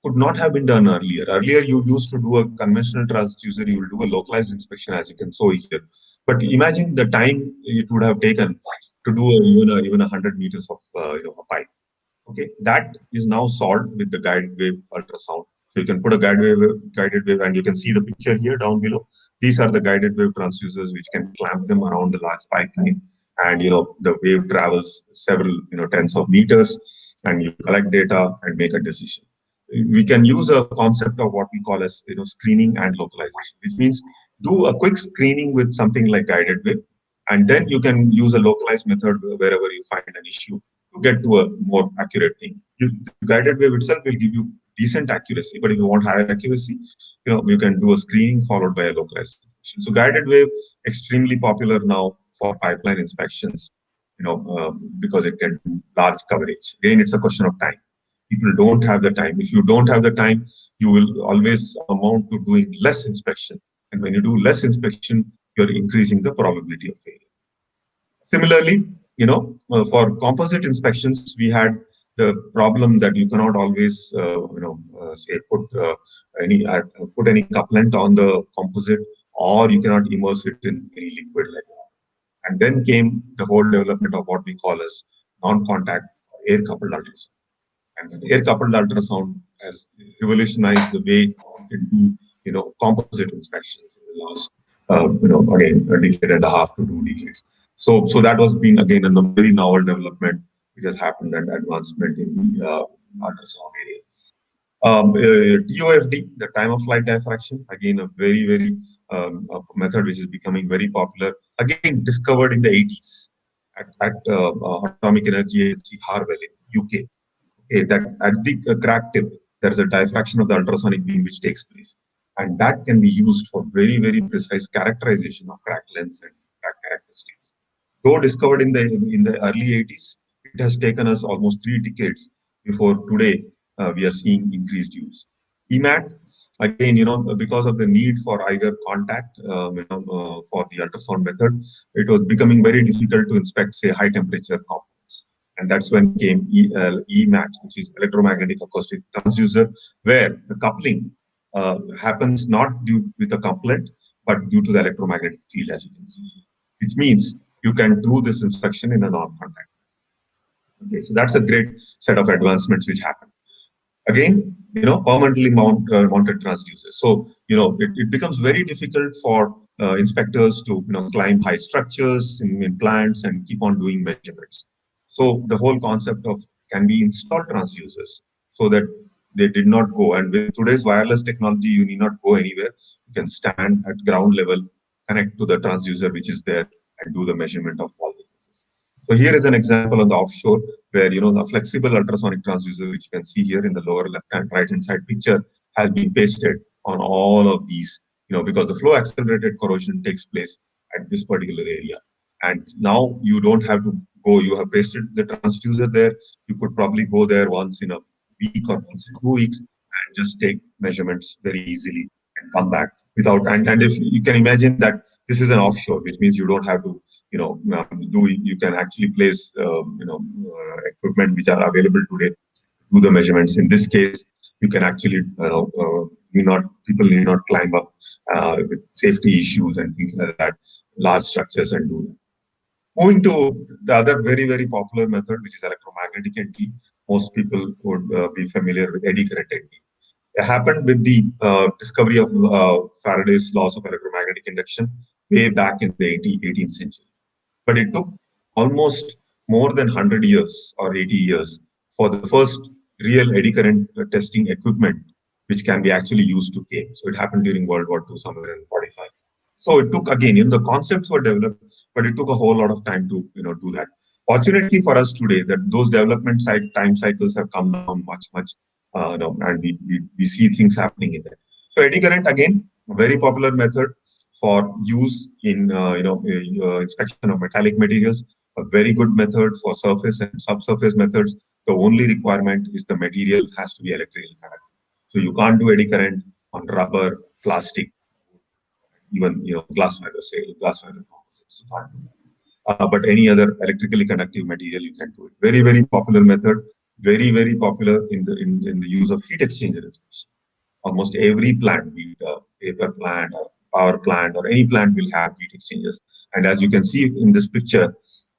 could not have been done earlier. Earlier, you used to do a conventional transducer, you will do a localized inspection, as you can see here. But imagine the time it would have taken to do even 100 meters of a pipe. Okay, that is now solved with the guided wave ultrasound. So you can put a guided wave, and you can see the picture here down below. These are the guided wave transducers which can clamp them around the large pipeline, and the wave travels several tens of meters, and you collect data and make a decision. We can use a concept of what we call as screening and localization, which means do a quick screening with something like guided wave, and then you can use a localized method wherever you find an issue to get to a more accurate thing. The guided wave itself will give you decent accuracy, but if you want higher accuracy, you can do a screening followed by a localized inspection. So guided wave extremely popular now for pipeline inspections, because it can do large coverage. Again, it's a question of time. People don't have the time. If you don't have the time, you will always amount to doing less inspection. And when you do less inspection, you're increasing the probability of failure. Similarly, for composite inspections, we had the problem that you cannot always, say put any couplant on the composite, or you cannot immerse it in any liquid like water. And then came the whole development of what we call as non-contact air-coupled ultrasound. And the air-coupled ultrasound has revolutionized the way you can do, composite inspections in the last, again, a decade and a half to 2 decades. So that was been again a very novel development which has happened and advancement in the ultrasound area. TOFD, the time of flight diffraction, again a very, very a method which is becoming very popular. Again, discovered in the 80s at Atomic Energy Agency Harwell in the UK. Okay, that at the crack tip, there is a diffraction of the ultrasonic beam which takes place. And that can be used for very, very precise characterization of crack lengths and crack characteristics. Though discovered in the early 80s, it has taken us almost 3 decades before today we are seeing increased use. EMAT, again, because of the need for either contact, for the ultrasound method, it was becoming very difficult to inspect, say, high temperature components. And that's when came EMAT, which is electromagnetic acoustic transducer, where the coupling happens not due with a couplet, but due to the electromagnetic field, as you can see here, which means you can do this inspection in a non-contact. Okay, so that's a great set of advancements which happen. Again, permanently mounted transducers. So, it becomes very difficult for inspectors to, climb high structures in plants and keep on doing measurements. So the whole concept of can be installed transducers so that they did not go. And with today's wireless technology, you need not go anywhere. You can stand at ground level, connect to the transducer which is there, and do the measurement of all the pieces. So here is an example on the offshore where the flexible ultrasonic transducer, which you can see here in the lower left-hand, right-hand side picture, has been pasted on all of these, because the flow accelerated corrosion takes place at this particular area. And now you don't have to go. You have pasted the transducer there. You could probably go there once in a week or once in 2 weeks and just take measurements very easily and come back without. And if you can imagine that this is an offshore, which means you don't have to you can actually place equipment which are available today to do the measurements. In this case, you can actually people need not climb up with safety issues and things like that, large structures, and do that. Moving to the other very, very popular method, which is electromagnetic NDE. Most people would be familiar with eddy current NDE. It happened with the discovery of Faraday's laws of electromagnetic induction way back in the 18th century. But it took almost more than 100 years or 80 years for the first real eddy current testing equipment, which can be actually used to came. So it happened during World War II, somewhere in 45. So it took, again, the concepts were developed, but it took a whole lot of time to do that. Fortunately for us today, that those development time cycles have come down much, and we see things happening in that. So eddy current, again, a very popular method for use in inspection of metallic materials, a very good method for surface and subsurface methods. The only requirement is the material has to be electrically conductive. So you can't do eddy current on rubber, plastic, even glass fiber, say glass fiber composites. You can't do that. But any other electrically conductive material you can do it. Very, very popular method. Very, very popular in the use of heat exchangers. Almost every plant, be it a paper plant or power plant or any plant, will have heat exchangers. And as you can see in this picture,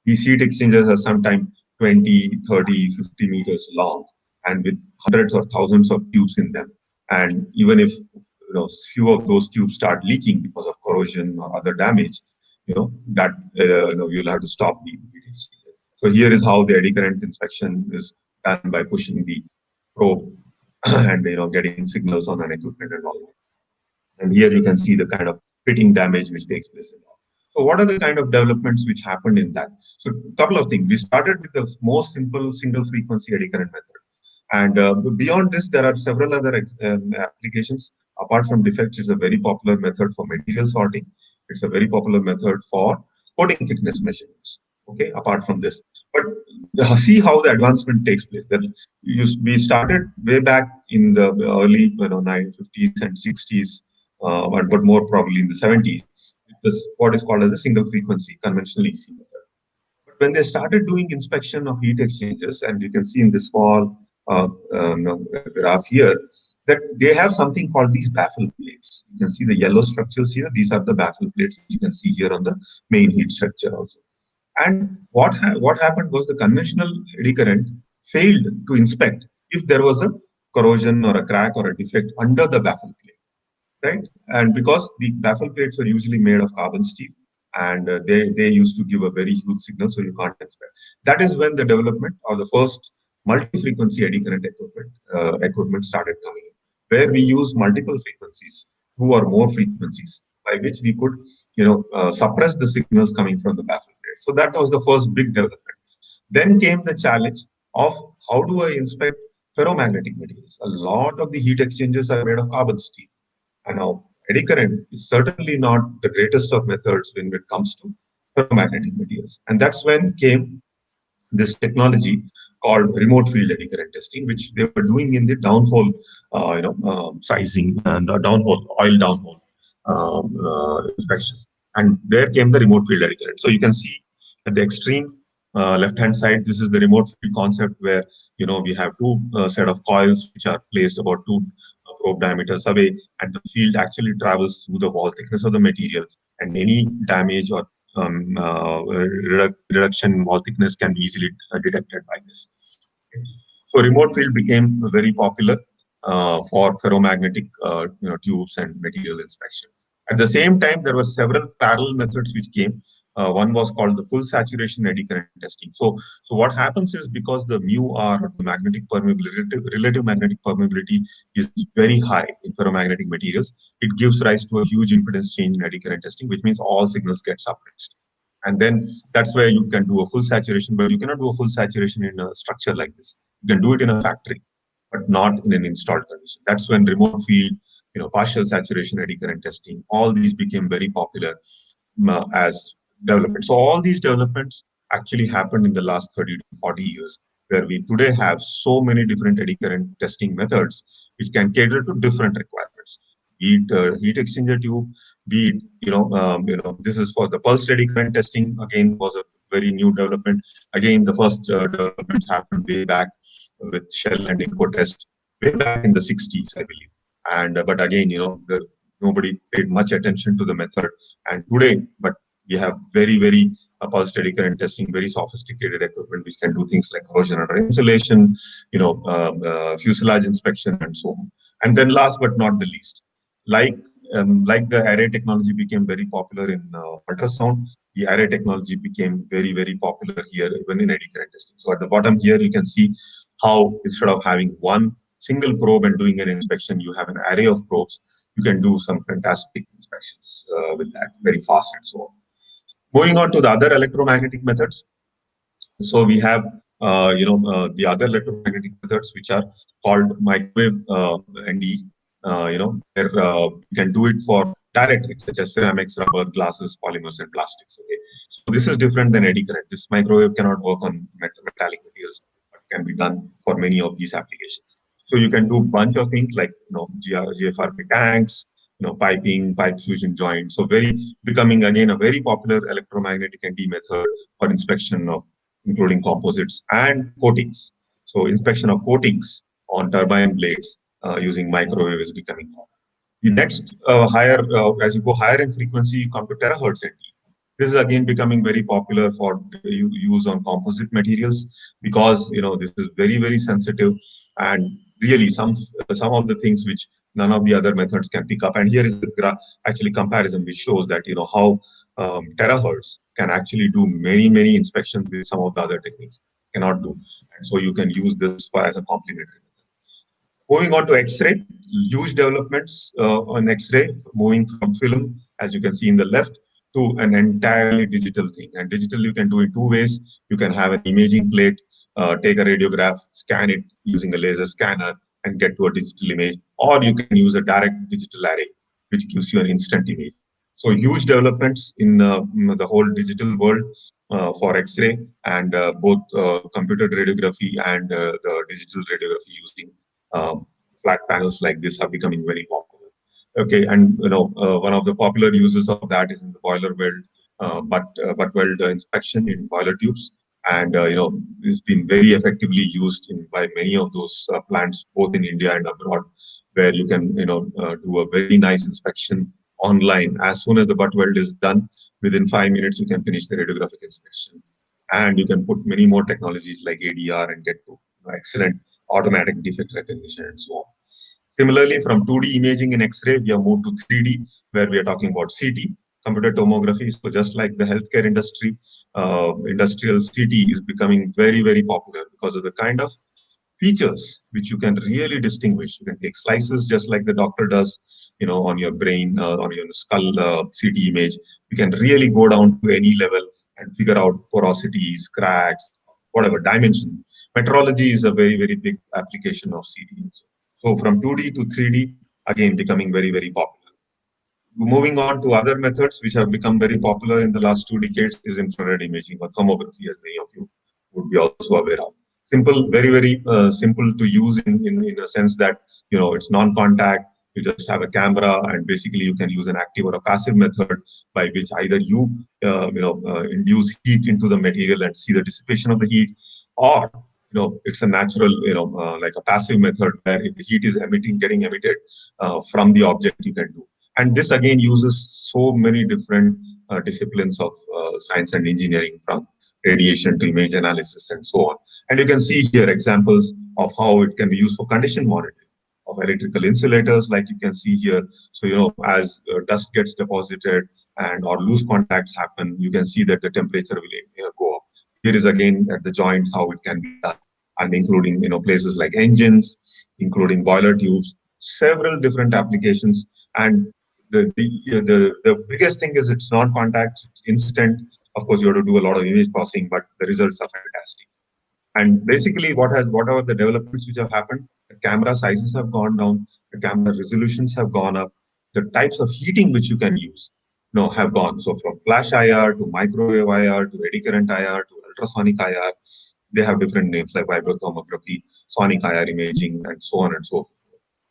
these heat exchangers are sometimes 20, 30, 50 meters long and with hundreds or thousands of tubes in them. And even if few of those tubes start leaking because of corrosion or other damage, that you'll have to stop the heat exchanger. So here is how the eddy current inspection is done by pushing the probe and getting signals on an equipment and all that. And here you can see the kind of pitting damage which takes place in all. So what are the kind of developments which happened in that? So a couple of things. We started with the most simple single frequency eddy current method. And beyond this, there are several other applications. Apart from defects, it's a very popular method for material sorting. It's a very popular method for coating thickness measurements. Okay, apart from this. But see how the advancement takes place. We started way back in the early 1950s and 60s, but more probably in the 70s. This what is called as a single frequency conventional EC method. But when they started doing inspection of heat exchangers, and you can see in this small graph here, that they have something called these baffle plates. You can see the yellow structures here. These are the baffle plates, which you can see here on the main heat structure also. And what happened was the conventional eddy current failed to inspect if there was a corrosion or a crack or a defect under the baffle plate, right? And because the baffle plates were usually made of carbon steel, and they used to give a very huge signal, so you can't expect. That is when the development of the first multi-frequency eddy current equipment started coming in, where we use multiple frequencies, two or more frequencies, by which we could suppress the signals coming from the baffle plate. So that was the first big development. Then came the challenge of how do I inspect ferromagnetic materials. A lot of the heat exchangers are made of carbon steel. And now eddy current is certainly not the greatest of methods when it comes to ferromagnetic materials. And that's when came this technology called remote field eddy current testing, which they were doing in the downhole, sizing and downhole oil downhole inspection. And there came the remote field eddy current. So you can see at the extreme left-hand side, this is the remote field concept where we have two set of coils which are placed about 2 probe diameters away, and the field actually travels through the wall thickness of the material, and any damage or reduction in wall thickness can be easily detected by this. So remote field became very popular for ferromagnetic tubes and material inspection. At the same time, there were several parallel methods which came. One was called the full saturation eddy current testing. So what happens is, because the mu r, the magnetic permeability, relative magnetic permeability, is very high in ferromagnetic materials, it gives rise to a huge impedance change in eddy current testing, which means all signals get suppressed. And then that's where you can do a full saturation, but you cannot do a full saturation in a structure like this. You can do it in a factory, but not in an installed condition. That's when remote field, partial saturation eddy current testing, all these became very popular as development. So all these developments actually happened in the last 30 to 40 years, where we today have so many different eddy current testing methods which can cater to different requirements. Be it heat exchanger tube, be it this is for the pulse eddy current testing. Again, was a very new development. Again, the first developments happened way back with Shell and Incotest way back in the 60s, I believe. And but again, nobody paid much attention to the method. And today, but we have very pulse eddy current testing, very sophisticated equipment which can do things like corrosion under insulation, fuselage inspection, and so on. And then last but not the least, like the array technology became very popular in ultrasound, the array technology became very popular here, even in eddy current testing. So at the bottom here, you can see how, instead of having one single probe and doing an inspection, you have an array of probes. You can do some fantastic inspections with that, very fast and so on. Moving on to the other electromagnetic methods. So we have, the other electromagnetic methods, which are called microwave NDE. Where you can do it for dielectrics such as ceramics, rubber, glasses, polymers, and plastics. Okay, so this is different than eddy current. This microwave cannot work on metallic materials, but can be done for many of these applications. So you can do bunch of things like GFRP tanks, piping, pipe fusion joints. So becoming again a very popular electromagnetic NDE method for inspection of, including composites and coatings. So inspection of coatings on turbine blades using microwave is becoming common. The next as you go higher in frequency, you come to terahertz NDE. This is again becoming very popular for use on composite materials, because this is very sensitive, and really some of the things which none of the other methods can pick up. And here is the actually comparison which shows that how terahertz can actually do many inspections with some of the other techniques cannot do. And so you can use this as a complementary. Moving on to X-ray, huge developments on X-ray, moving from film, as you can see in the left, to an entirely digital thing. And digital you can do in two ways. You can have an imaging plate, take a radiograph, scan it using a laser scanner, and get to a digital image. Or you can use a direct digital array, which gives you an instant image. So huge developments in the whole digital world for X-ray, and both computed radiography and the digital radiography using flat panels like this are becoming very popular. Okay, and one of the popular uses of that is in the boiler weld, butt weld inspection in boiler tubes, and it's been very effectively used by many of those plants, both in India and abroad, where you can do a very nice inspection online. As soon as the butt weld is done, within 5 minutes you can finish the radiographic inspection, and you can put many more technologies like ADR and get to excellent automatic defect recognition and so on. Similarly, from 2D imaging in X-ray, we have moved to 3D, where we are talking about CT, computed tomography. So just like the healthcare industry, industrial CT is becoming very popular because of the kind of features which you can really distinguish. You can take slices just like the doctor does, on your brain, on your skull CT image. You can really go down to any level and figure out porosities, cracks, whatever dimension. Metrology is a very big application of CT. So from 2D to 3D, again, becoming very popular. Moving on to other methods which have become very popular in the last 2 decades is infrared imaging or thermography, as many of you would be also aware of. Simple, very simple to use in a sense that it's non-contact. You just have a camera, and basically you can use an active or a passive method by which either you induce heat into the material and see the dissipation of the heat, or it's a natural like a passive method where if the heat is getting emitted from the object, you can do. And this again uses so many different disciplines of science and engineering, from radiation to image analysis and so on. And you can see here examples of how it can be used for condition monitoring of electrical insulators, like you can see here. So, as dust gets deposited and or loose contacts happen, you can see that the temperature will go up. Here is again at the joints how it can be done, and including places like engines, including boiler tubes, several different applications. And the biggest thing is it's non-contact, it's instant. Of course, you have to do a lot of image processing, but the results are fantastic. And basically, whatever the developments which have happened, the camera sizes have gone down, the camera resolutions have gone up, the types of heating which you can use, have gone. So from flash IR to microwave IR to eddy current IR to ultrasonic IR, they have different names like vibrotomography, sonic IR imaging, and so on and so forth.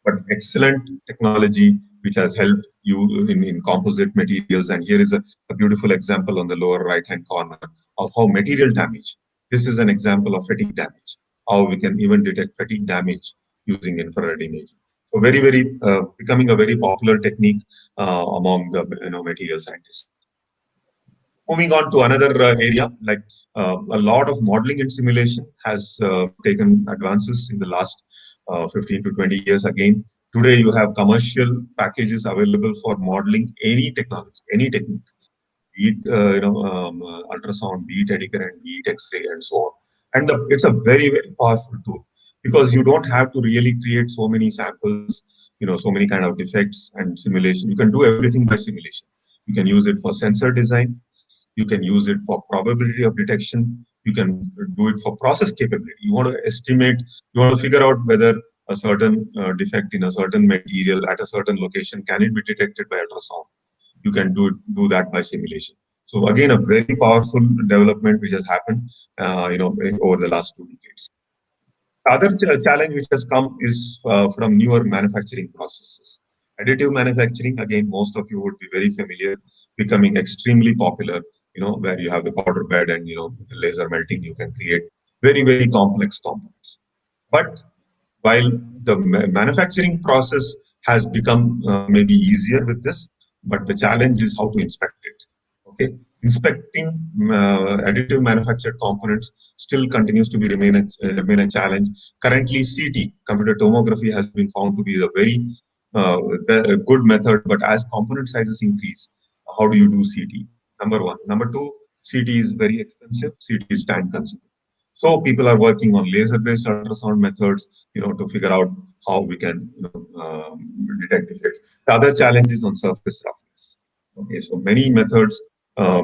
But excellent technology which has helped you in composite materials. And here is a beautiful example on the lower right hand corner of how material damage. This is an example of fatigue damage, how we can even detect fatigue damage using infrared imaging. So very becoming a very popular technique among the material scientists. Moving on to another area, like a lot of modeling and simulation has taken advances in the last 15 to 20 years. Again, today you have commercial packages available for modeling any technology, any technique, be it ultrasound, be it eddy current, be it X-ray, and so on. And it's a very powerful tool, because you don't have to really create so many samples, so many kind of defects and simulation. You can do everything by simulation. You can use it for sensor design. You can use it for probability of detection. You can do it for process capability. You want to estimate, you want to figure out whether a certain defect in a certain material at a certain location, can it be detected by ultrasound? You can do that by simulation. So again, a very powerful development which has happened, over the last 2 decades. The other challenge which has come is from newer manufacturing processes. Additive manufacturing, again, most of you would be very familiar, becoming extremely popular, where you have the powder bed and, the laser melting, you can create very complex components. But while the manufacturing process has become maybe easier with this, but the challenge is how to inspect it. Okay, inspecting additive manufactured components still continues to remain a challenge. Currently, CT, computer tomography, has been found to be a very good method. But as component sizes increase, how do you do CT? Number one. Number two, CT is very expensive. CT is time consuming. So people are working on laser-based ultrasound methods, to figure out how we can, detect defects. The other challenge is on surface roughness. Okay, so many methods uh,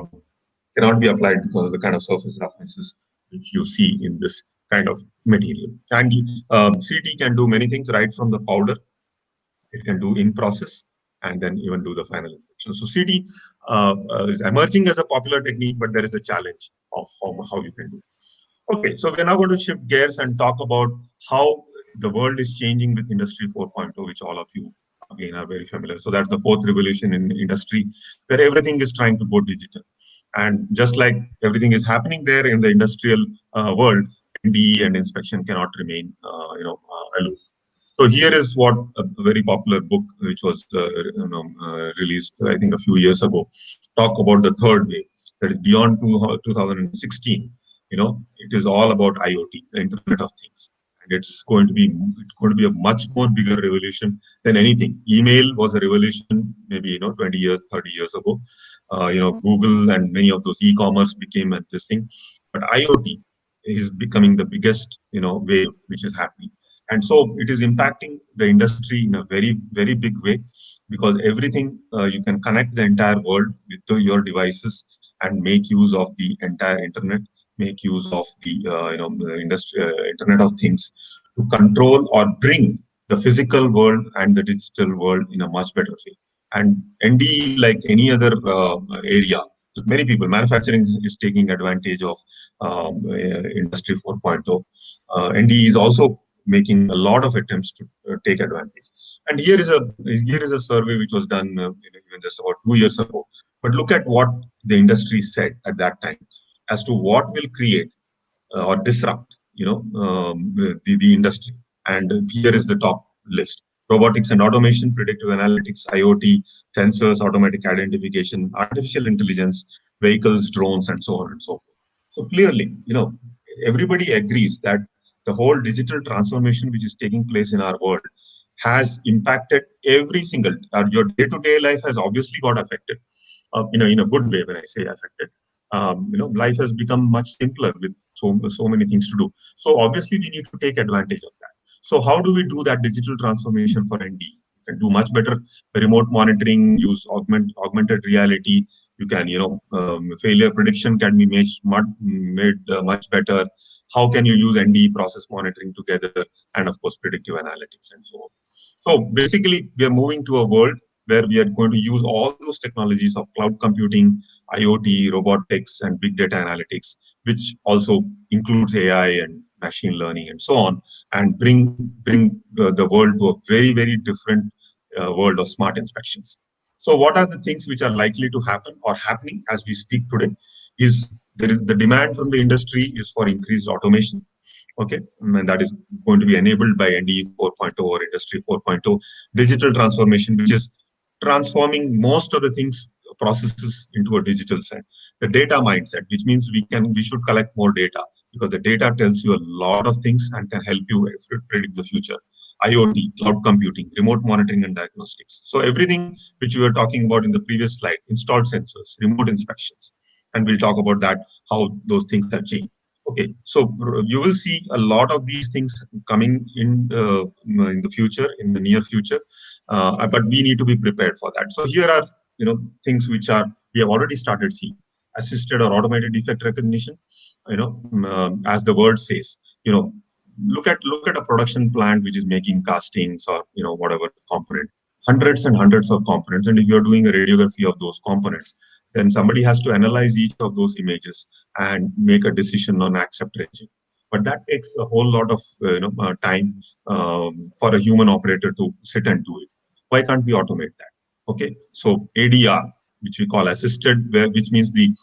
cannot be applied because of the kind of surface roughnesses which you see in this kind of material. And CT can do many things, right from the powder. It can do in process and then even do the final inspection. So CT is emerging as a popular technique, but there is a challenge of how you can do it. Okay, so we're now going to shift gears and talk about how the world is changing with Industry 4.0, which all of you again are very familiar. So that's the fourth revolution in industry, where everything is trying to go digital. And just like everything is happening there in the industrial world, NDE and inspection cannot remain, aloof. So here is what a very popular book, which was released, I think, a few years ago, talk about the third wave, that is beyond 2016. It is all about IoT, the Internet of Things, and it's going to be a much more bigger revolution than anything. Email was a revolution, maybe 20 years, 30 years ago. Google and many of those e-commerce became this thing, but IoT is becoming the biggest wave which is happening. And so it is impacting the industry in a very big way, because everything, you can connect the entire world with your devices and make use of the entire internet, make use of the the industry, Internet of Things, to control or bring the physical world and the digital world in a much better way. And NDE, like any other area, many people, manufacturing is taking advantage of Industry 4.0. NDE is also making a lot of attempts to take advantage. And here is a survey which was done even just about 2 years ago. But look at what the industry said at that time as to what will create or disrupt, the industry. And here is the top list: robotics and automation, predictive analytics, IoT, sensors, automatic identification, artificial intelligence, vehicles, drones, and so on and so forth. So clearly, everybody agrees that the whole digital transformation which is taking place in our world has impacted every single, your day-to-day life has obviously got affected, in a good way. When I say affected, life has become much simpler with so many things to do. So obviously we need to take advantage of that. So how do we do that digital transformation for NDE? You can do much better remote monitoring, use augmented reality. You can, failure prediction can be made much better. How can you use NDE process monitoring together, and of course predictive analytics and so on. So basically, we are moving to a world where we are going to use all those technologies of cloud computing, IoT, robotics, and big data analytics, which also includes AI and machine learning and so on, and bring the world to a very, very different world of smart inspections. So, what are the things which are likely to happen or happening as we speak today? Is the demand from the industry is for increased automation. Okay, and that is going to be enabled by NDE 4.0 or Industry 4.0, digital transformation, which is transforming most of the things, processes into a digital set. The data mindset, which means we should collect more data, because the data tells you a lot of things and can help you predict the future. IoT, cloud computing, remote monitoring and diagnostics. So everything which we were talking about in the previous slide, installed sensors, remote inspections, and we'll talk about that, how those things have changed. Okay, so you will see a lot of these things coming in the future, in the near future, but we need to be prepared for that. So here are, things which are we have already started seeing: assisted or automated defect recognition. As the word says, look at a production plant which is making castings or whatever component, hundreds and hundreds of components, and if you are doing a radiography of those components, then somebody has to analyze each of those images and make a decision on accept reject. But that takes a whole lot of time for a human operator to sit and do it. Why can't we automate that? Okay, so ADR, which we call assisted, which means the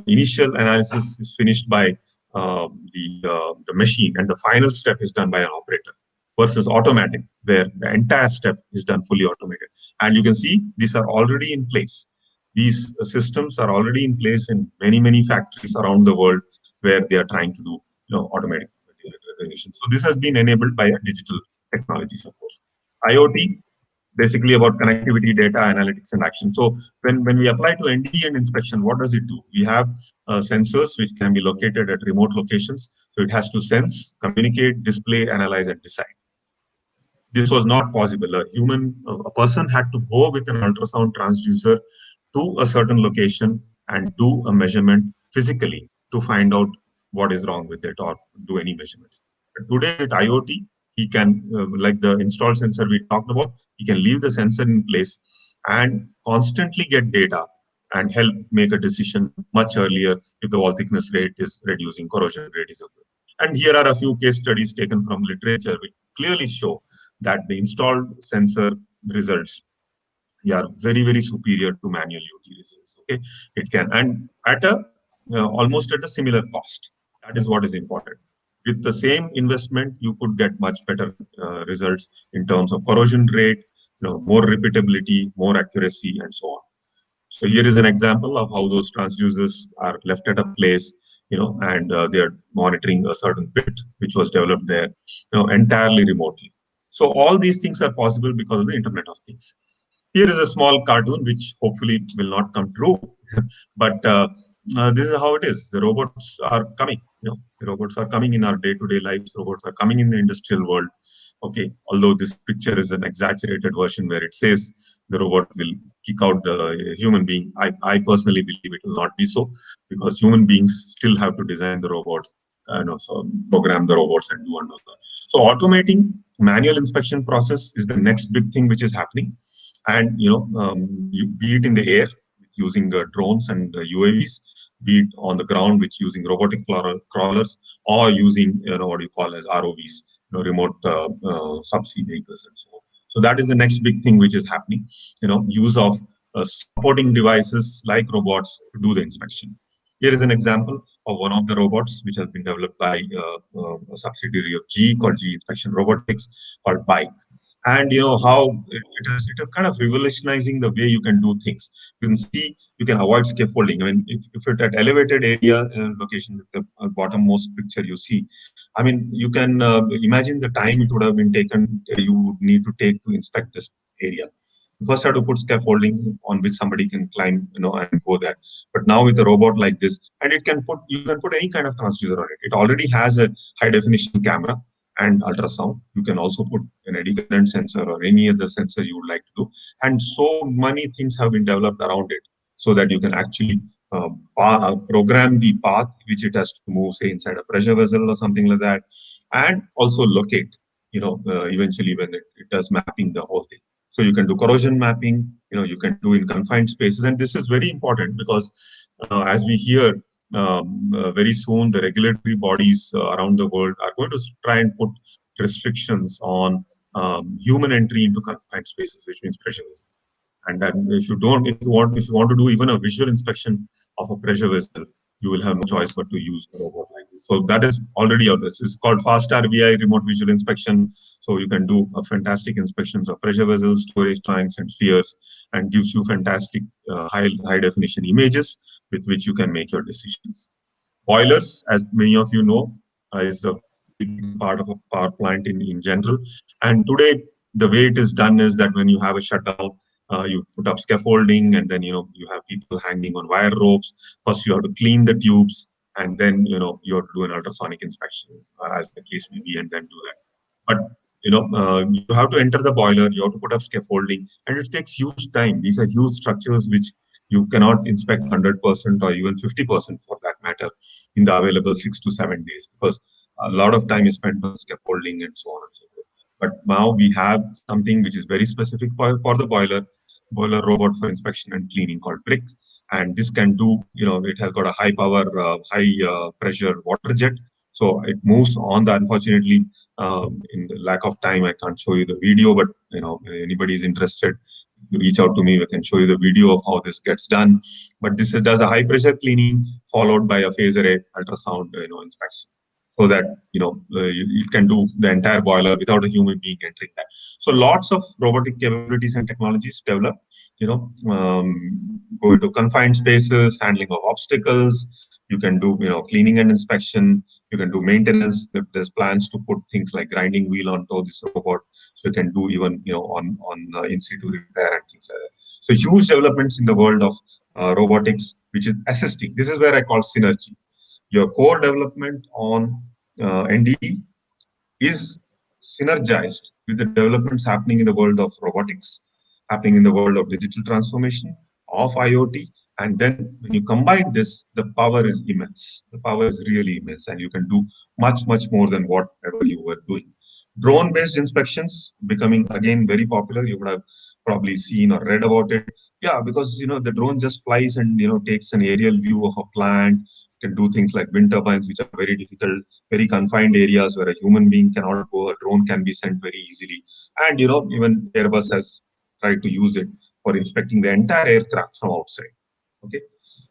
initial analysis is finished by the machine, and the final step is done by an operator, versus automatic, where the entire step is done fully automated. And you can see these are already in place. These systems are already in place in many factories around the world where they are trying to do automatic recognition. So this has been enabled by digital technologies, of course. IoT, basically about connectivity, data, analytics, and action. So when we apply to NDE and inspection, what does it do? We have sensors which can be located at remote locations. So it has to sense, communicate, display, analyze, and decide. This was not possible. A person had to go with an ultrasound transducer to a certain location and do a measurement physically to find out what is wrong with it or do any measurements. But today with IoT, he can, like the installed sensor we talked about, he can leave the sensor in place and constantly get data and help make a decision much earlier if the wall thickness rate is reducing, corrosion rate is okay. And here are a few case studies taken from literature which clearly show that the installed sensor results are very, very superior to manual UT results. Okay, it can, and at a almost at a similar cost. That is what is important. With the same investment, you could get much better results in terms of corrosion rate, more repeatability, more accuracy, and so on. So here is an example of how those transducers are left at a place, and they are monitoring a certain bit which was developed there, entirely remotely. So all these things are possible because of the Internet of Things. Here is a small cartoon which hopefully will not come true, but this is how it is. The robots are coming. The robots are coming in our day-to-day lives. Robots are coming in the industrial world. Okay, although this picture is an exaggerated version where it says the robot will kick out the human being. I personally believe it will not be so, because human beings still have to design the robots, so program the robots and do another. So automating manual inspection process is the next big thing which is happening, and be it in the air with using drones and UAVs, be it on the ground, which using robotic crawlers, or using what you call as ROVs, remote subsea vehicles and so on. So that is the next big thing which is happening. Use of supporting devices like robots to do the inspection. Here is an example of one of the robots which has been developed by a subsidiary of GE called GE Inspection Robotics, called Bike. And how it is kind of revolutionizing the way you can do things. You can see you can avoid scaffolding. I mean, if it at elevated area location, the bottommost picture you see, I mean, you can imagine the time it would have been taken, you would need to take to inspect this area. You first have to put scaffolding on which somebody can climb, and go there. But now with a robot like this, and you can put any kind of transducer on it. It already has a high definition camera and ultrasound. You can also put an eddy current sensor or any other sensor you would like to do. And so many things have been developed around it so that you can actually program the path which it has to move, say inside a pressure vessel or something like that, and also locate, eventually when it does mapping the whole thing. So you can do corrosion mapping, you can do in confined spaces. And this is very important because as we hear, very soon the regulatory bodies around the world are going to try and put restrictions on human entry into confined spaces, which means pressure vessels. And then if you want to do even a visual inspection of a pressure vessel, you will have no choice but to use a robot like this. So that is already out there. This is called fast RVI, remote visual inspection. So you can do a fantastic inspections of pressure vessels, storage tanks, and spheres, and gives you fantastic high definition images with which you can make your decisions. Boilers, as many of you know, is a big part of a power plant in general. And today, the way it is done is that when you have a shutdown, you put up scaffolding, and then you have people hanging on wire ropes. First, you have to clean the tubes, and then you have to do an ultrasonic inspection, as the case may be, and then do that. But you have to enter the boiler, you have to put up scaffolding, and it takes huge time. These are huge structures which you cannot inspect 100% or even 50% for that matter in the available 6 to 7 days, because a lot of time is spent on scaffolding and so on and so forth. But now we have something which is very specific for the boiler robot for inspection and cleaning called Brick. And this can do, it has got a high power, high pressure water jet. So it moves on the, unfortunately, in the lack of time, I can't show you the video, but anybody is interested, you reach out to me, we can show you the video of how this gets done. But this does a high pressure cleaning followed by a phase array ultrasound inspection, so that it can do the entire boiler without a human being entering that. So lots of robotic capabilities and technologies develop, go into confined spaces, handling of obstacles. You can do cleaning and inspection. You can do maintenance. There's plans to put things like grinding wheel onto this robot, so you can do even on in situ repair and things like that. So huge developments in the world of robotics, which is assisting. This is where I call synergy. Your core development on NDE is synergized with the developments happening in the world of robotics, happening in the world of digital transformation, of IoT. And then when you combine this, the power is immense. The power is really immense, and you can do much, much more than whatever you were doing. Drone-based inspections becoming again very popular. You would have probably seen or read about it. Yeah, because the drone just flies and takes an aerial view of a plant, can do things like wind turbines, which are very difficult, very confined areas where a human being cannot go. A drone can be sent very easily. And, even Airbus has tried to use it for inspecting the entire aircraft from outside. Okay.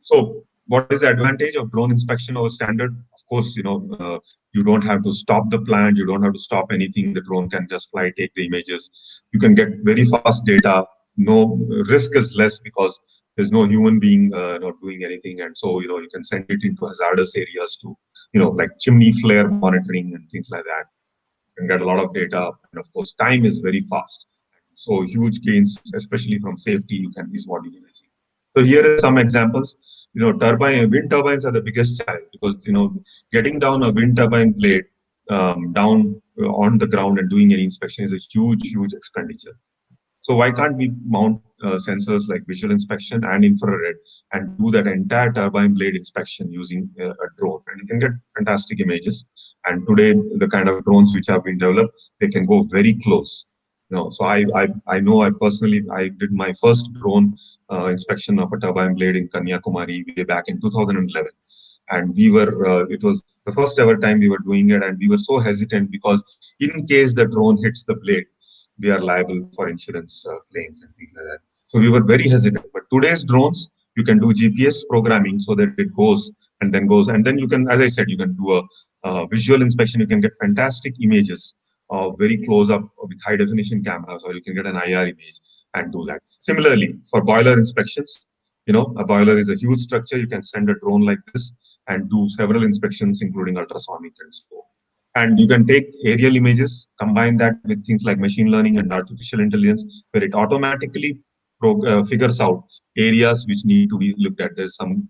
So what is the advantage of drone inspection over standard? Of course, you don't have to stop the plant. You don't have to stop anything. The drone can just fly, take the images. You can get very fast data. No risk is less because there's no human being not doing anything. And so, you can send it into hazardous areas to, like chimney flare monitoring and things like that. You can get a lot of data. And of course, time is very fast. So huge gains, especially from safety, is what you can achieve. So here are some examples. Wind turbines are the biggest challenge because, getting down a wind turbine blade down on the ground and doing any inspection is a huge, huge expenditure. So why can't we mount sensors like visual inspection and infrared and do that entire turbine blade inspection using a drone? And you can get fantastic images. And today, the kind of drones which have been developed, they can go very close. So I know, I personally, I did my first drone inspection of a turbine blade in Kanyakumari way back in 2011. And we were, it was the first ever time we were doing it, and we were so hesitant because in case the drone hits the blade, we are liable for insurance claims and things like that. So we were very hesitant. But today's drones, you can do GPS programming so that it goes and then goes, and then you can, as I said, you can do a visual inspection. You can get fantastic images, very close up with high definition cameras, or you can get an IR image and do that. Similarly, for boiler inspections, a boiler is a huge structure. You can send a drone like this and do several inspections, including ultrasonic and so on. And you can take aerial images, combine that with things like machine learning and artificial intelligence, where it automatically figures out areas which need to be looked at. There's some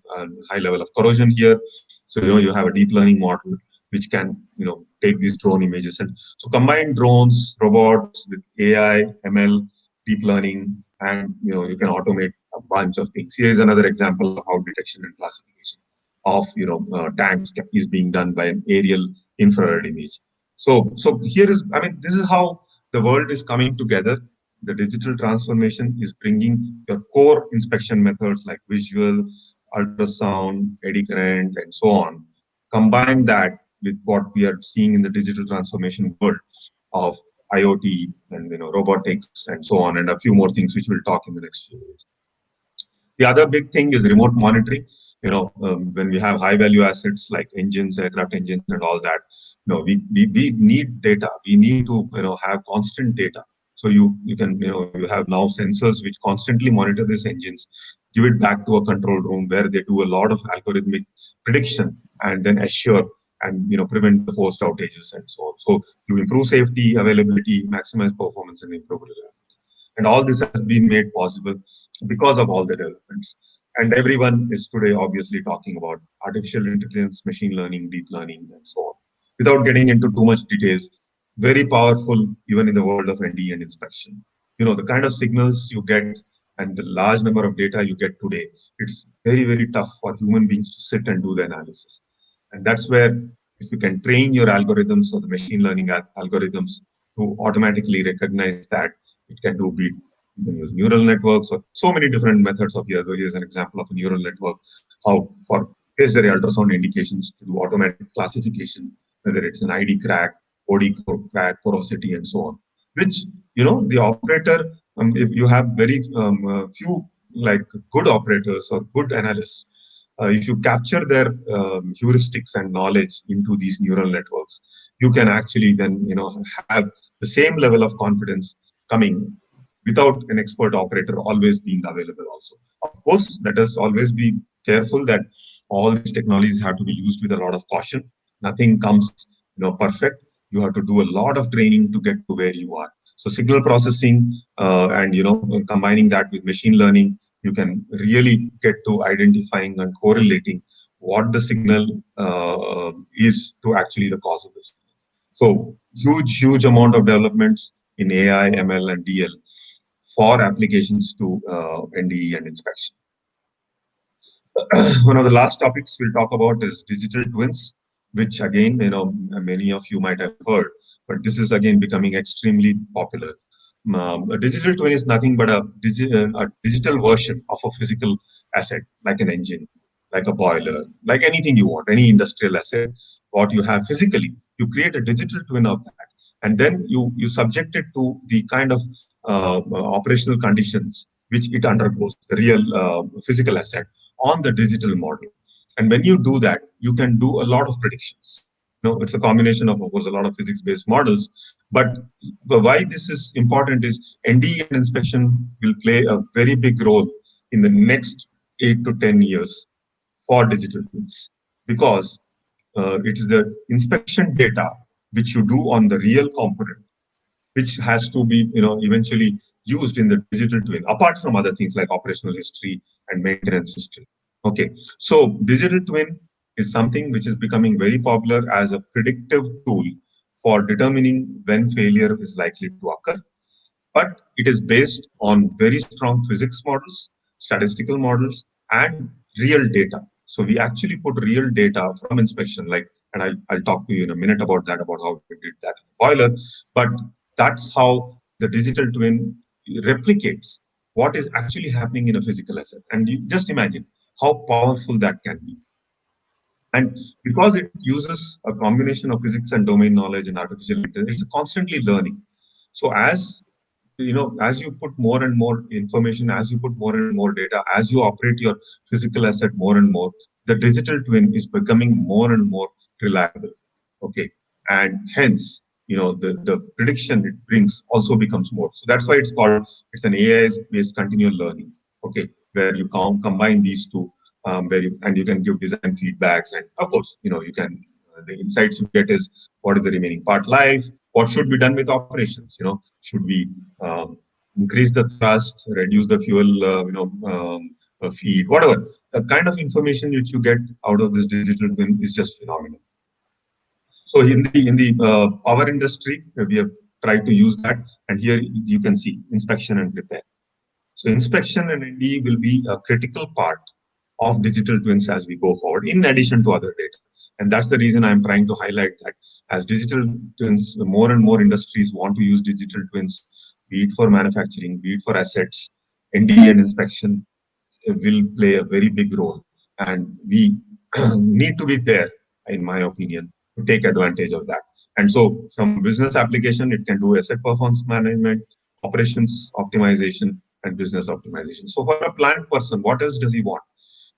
high level of corrosion here. So, you have a deep learning model which can, take these drone images. And so combine drones, robots with AI, ML, deep learning, and, you can automate a bunch of things. Here is another example of how detection and classification of, tanks is being done by an aerial infrared image. So here is, I mean, this is how the world is coming together. The digital transformation is bringing your core inspection methods like visual, ultrasound, eddy current, and so on. Combine that with what we are seeing in the digital transformation world of IoT and robotics and so on, and a few more things which we'll talk in the next few minutes. The other big thing is remote monitoring. When we have high value assets like engines, aircraft engines, and all that, we need data. We need to have constant data. So you can you have now sensors which constantly monitor these engines, give it back to a control room where they do a lot of algorithmic prediction and then assure and prevent the forced outages and so on. So you improve safety, availability, maximize performance, and improve reliability. And all this has been made possible because of all the developments. And everyone is today obviously talking about artificial intelligence, machine learning, deep learning, and so on. Without getting into too much details, very powerful even in the world of NDE and inspection. The kind of signals you get and the large number of data you get today, it's very, very tough for human beings to sit and do the analysis. And that's where if you can train your algorithms or the machine learning algorithms to automatically recognize that, it can do beat. You can use neural networks or so many different methods of here. Here's an example of a neural network, how for phased array ultrasound indications to do automatic classification, whether it's an ID crack, OD crack, porosity, and so on. Which, the operator, if you have very few like good operators or good analysts, if you capture their heuristics and knowledge into these neural networks, you can actually then have the same level of confidence coming without an expert operator always being available also. Of course, let us always be careful that all these technologies have to be used with a lot of caution. Nothing comes perfect. You have to do a lot of training to get to where you are. So signal processing and combining that with machine learning, you can really get to identifying and correlating what the signal is to actually the cause of the signal. So huge amount of developments in AI, ML, and DL for applications to NDE and inspection. One of the last topics we'll talk about is digital twins, which again, many of you might have heard, but this is again becoming extremely popular. A digital twin is nothing but a digital version of a physical asset, like an engine, like a boiler, like anything you want, any industrial asset, what you have physically, you create a digital twin of that. And then you subject it to the kind of operational conditions which it undergoes, the real physical asset on the digital model. And when you do that, you can do a lot of predictions. It's a combination of course, a lot of physics-based models. But why this is important is NDE and inspection will play a very big role in the next 8 to 10 years for digital twins, because it is the inspection data which you do on the real component which has to be eventually used in the digital twin, apart from other things like operational history and maintenance history. Okay, so digital twin is something which is becoming very popular as a predictive tool for determining when failure is likely to occur, but it is based on very strong physics models, statistical models, and real data. So we actually put real data from inspection, like, and I'll talk to you in a minute about that, about how we did that in the boiler. But that's how the digital twin replicates what is actually happening in a physical asset. And you just imagine how powerful that can be. And because it uses a combination of physics and domain knowledge and artificial intelligence, it's constantly learning. So as you put more and more information, as you put more and more data, as you operate your physical asset more and more, the digital twin is becoming more and more reliable. Okay. And hence, the prediction it brings also becomes more. So that's why it's an AI based continual learning. Okay. Where you combine these two, and you can give design feedbacks, and of course, you can, the insights you get is what is the remaining part life, what should be done with operations, should we increase the thrust, reduce the fuel, feed, whatever. The kind of information which you get out of this digital twin is just phenomenal. So in the power industry, we have tried to use that, and here you can see inspection and repair. So inspection and NDE will be a critical part of digital twins as we go forward, in addition to other data. And that's the reason I'm trying to highlight that as digital twins, more and more industries want to use digital twins, be it for manufacturing, be it for assets, NDE and inspection will play a very big role. And we need to be there, in my opinion, to take advantage of that. And so from business application, it can do asset performance management, operations optimization, and business optimization. So for a plant person, what else does he want?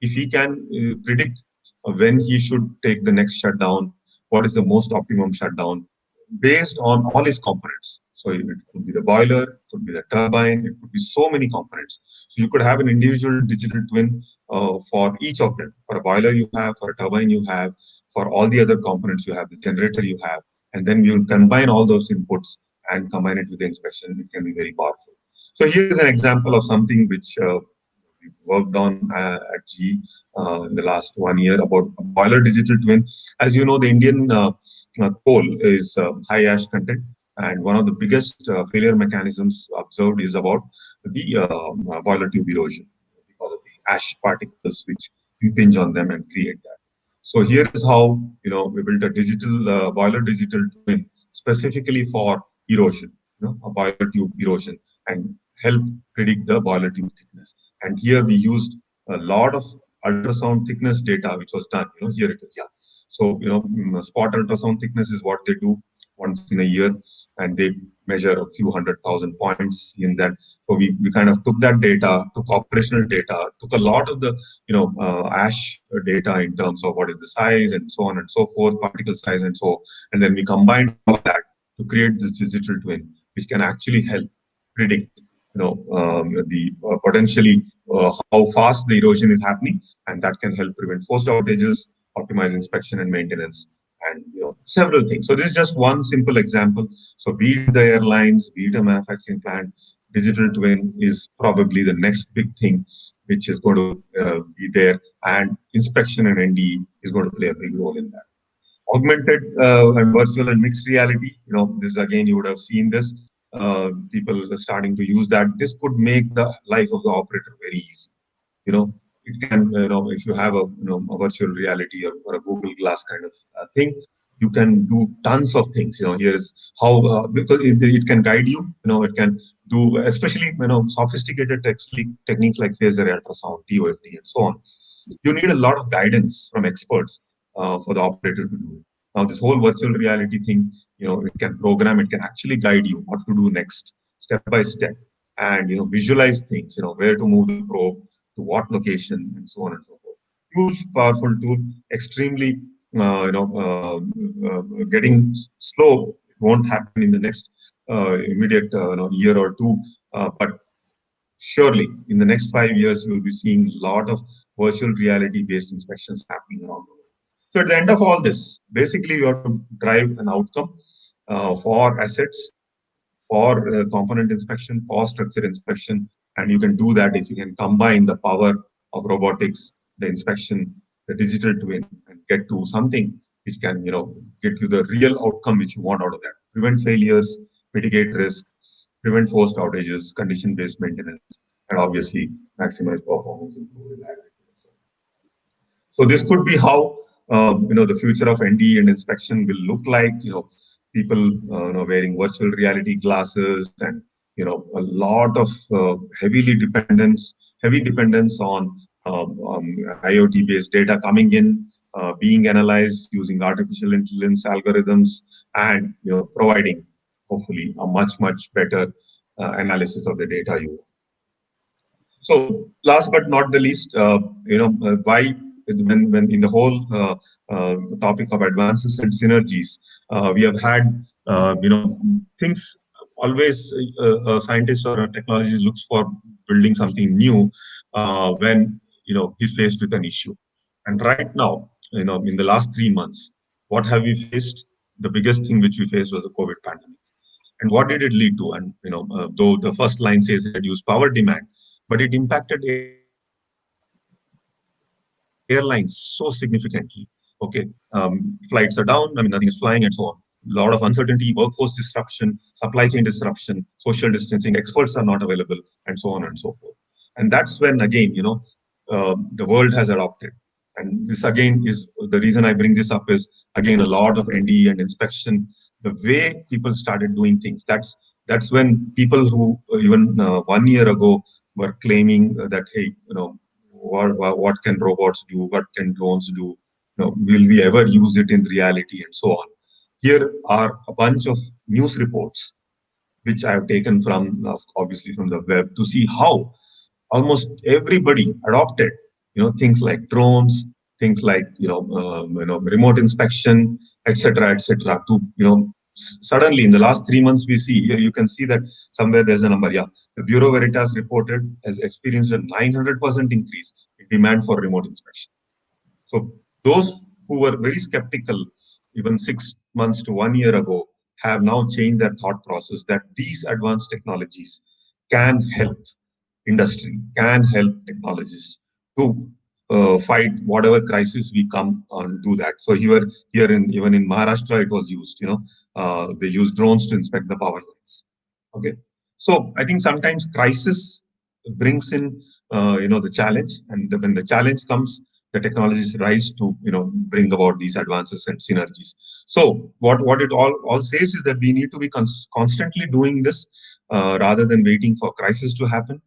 If he can predict when he should take the next shutdown, what is the most optimum shutdown based on all his components. So it could be the boiler, it could be the turbine, it could be so many components. So you could have an individual digital twin for each of them. For a boiler you have, for a turbine you have, for all the other components you have, the generator you have, and then you combine all those inputs and combine it with the inspection. It can be very powerful. So here is an example of something which we worked on at GE in the last 1 year about a boiler digital twin. As you know, the Indian coal is high ash content, and one of the biggest failure mechanisms observed is about the boiler tube erosion because of the ash particles which impinge on them and create that. So here is how we built a digital boiler digital twin specifically for erosion, a boiler tube erosion, and help predict the boiler tube thickness. And here we used a lot of ultrasound thickness data, which was done. Here it is, yeah. So spot ultrasound thickness is what they do once in a year, and they measure a few 100,000 points in that. So we kind of took that data, took operational data, took a lot of the ash data in terms of what is the size and so on and so forth, particle size and so, and then we combined all that to create this digital twin, which can actually help predict the potentially how fast the erosion is happening, and that can help prevent forced outages, optimize inspection and maintenance, and several things. So this is just one simple example. So be it the airlines, be it a manufacturing plant, digital twin is probably the next big thing which is going to be there, and inspection and NDE is going to play a big role in that. Augmented and virtual and mixed reality, this again, you would have seen this. People are starting to use that. This could make the life of the operator very easy. It can, if you have a virtual reality or a Google Glass kind of thing, you can do tons of things. Here is how, because it can guide you. It can do, especially sophisticated techniques like phaser ultrasound, TOFD, and so on. You need a lot of guidance from experts for the operator to do it. Now, this whole virtual reality thing, it can program, it can actually guide you what to do next, step by step, and visualize things, where to move the probe, to what location, and so on and so forth. Huge, powerful tool, extremely, getting slow. It won't happen in the next immediate year or two, but surely in the next 5 years, you will be seeing a lot of virtual reality based inspections happening around the world. So at the end of all this, basically you have to drive an outcome for assets, for component inspection, for structure inspection, and you can do that if you can combine the power of robotics, the inspection, the digital twin, and get to something which can, get you the real outcome which you want out of that. Prevent failures, mitigate risk, prevent forced outages, condition-based maintenance, and obviously maximize performance, improve reliability. So this could be how the future of NDE and inspection will look like. People wearing virtual reality glasses and a lot of heavy dependence on IoT-based data coming in, being analyzed using artificial intelligence algorithms, and providing hopefully a much better analysis of the data you. So last but not the least, why when in the whole topic of advances and synergies, we have had things always a scientist or a technologist looks for building something new when he's faced with an issue. And right now, in the last 3 months, what have we faced? The biggest thing which we faced was the COVID pandemic. And what did it lead to? And though the first line says it reduced power demand, but it impacted airlines so significantly. Okay, flights are down. I mean, nothing is flying, and so on. A lot of uncertainty, workforce disruption, supply chain disruption, social distancing. Experts are not available, and so on and so forth. And that's when again, the world has adopted. And this again is the reason I bring this up is again a lot of NDE and inspection. The way people started doing things. That's when people who even 1 year ago were claiming that hey, what can robots do? What can drones do? Will we ever use it in reality and so on? Here are a bunch of news reports which I have taken from obviously from the web to see how almost everybody adopted things like drones, things like remote inspection, etc., to suddenly in the last 3 months we see here you can see that somewhere there's a number. Yeah, the Bureau Veritas reported has experienced a 900% increase in demand for remote inspection. So those who were very skeptical even 6 months to 1 year ago have now changed their thought process that these advanced technologies can help industry, can help technologists to fight whatever crisis we come on do that. So here in even in Maharashtra it was used. They use drones to inspect the power lines. Okay, so I think sometimes crisis brings in the challenge, and when the challenge comes, the technologies rise to bring about these advances and synergies. So what it all says is that we need to be constantly doing this rather than waiting for crisis to happen,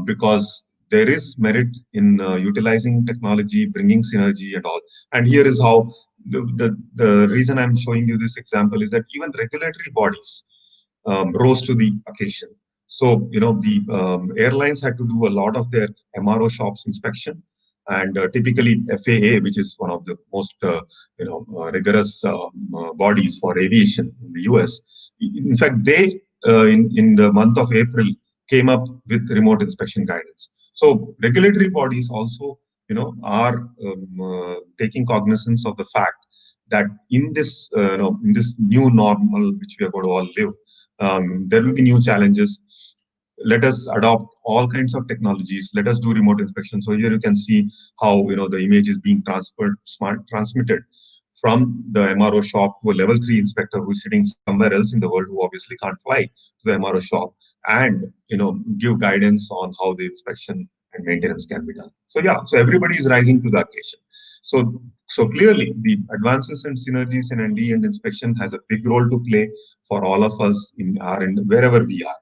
because there is merit in utilizing technology, bringing synergy and all. And here is how the reason I'm showing you this example is that even regulatory bodies rose to the occasion. So, the airlines had to do a lot of their MRO shops inspection, and typically FAA, which is one of the most rigorous bodies for aviation in the US. In fact, they in the month of April came up with remote inspection guidance. So regulatory bodies also are taking cognizance of the fact that in this in this new normal which we are going to all live, there will be new challenges. Let us adopt all kinds of technologies. Let us do remote inspection. So here you can see how the image is being transmitted from the MRO shop to a level 3 inspector who is sitting somewhere else in the world, who obviously can't fly to the MRO shop, and give guidance on how the inspection and maintenance can be done. So yeah, so everybody is rising to the occasion. So clearly, the advances and synergies in NDE and inspection has a big role to play for all of us in wherever we are.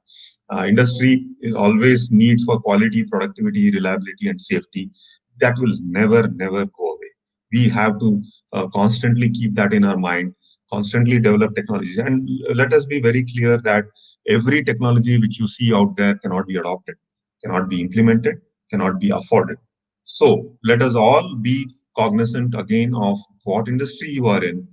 Industry is always needs for quality, productivity, reliability, and safety. That will never go away. We have to constantly keep that in our mind, constantly develop technologies. And let us be very clear that every technology which you see out there cannot be adopted, cannot be implemented, cannot be afforded. So let us all be cognizant again of what industry you are in,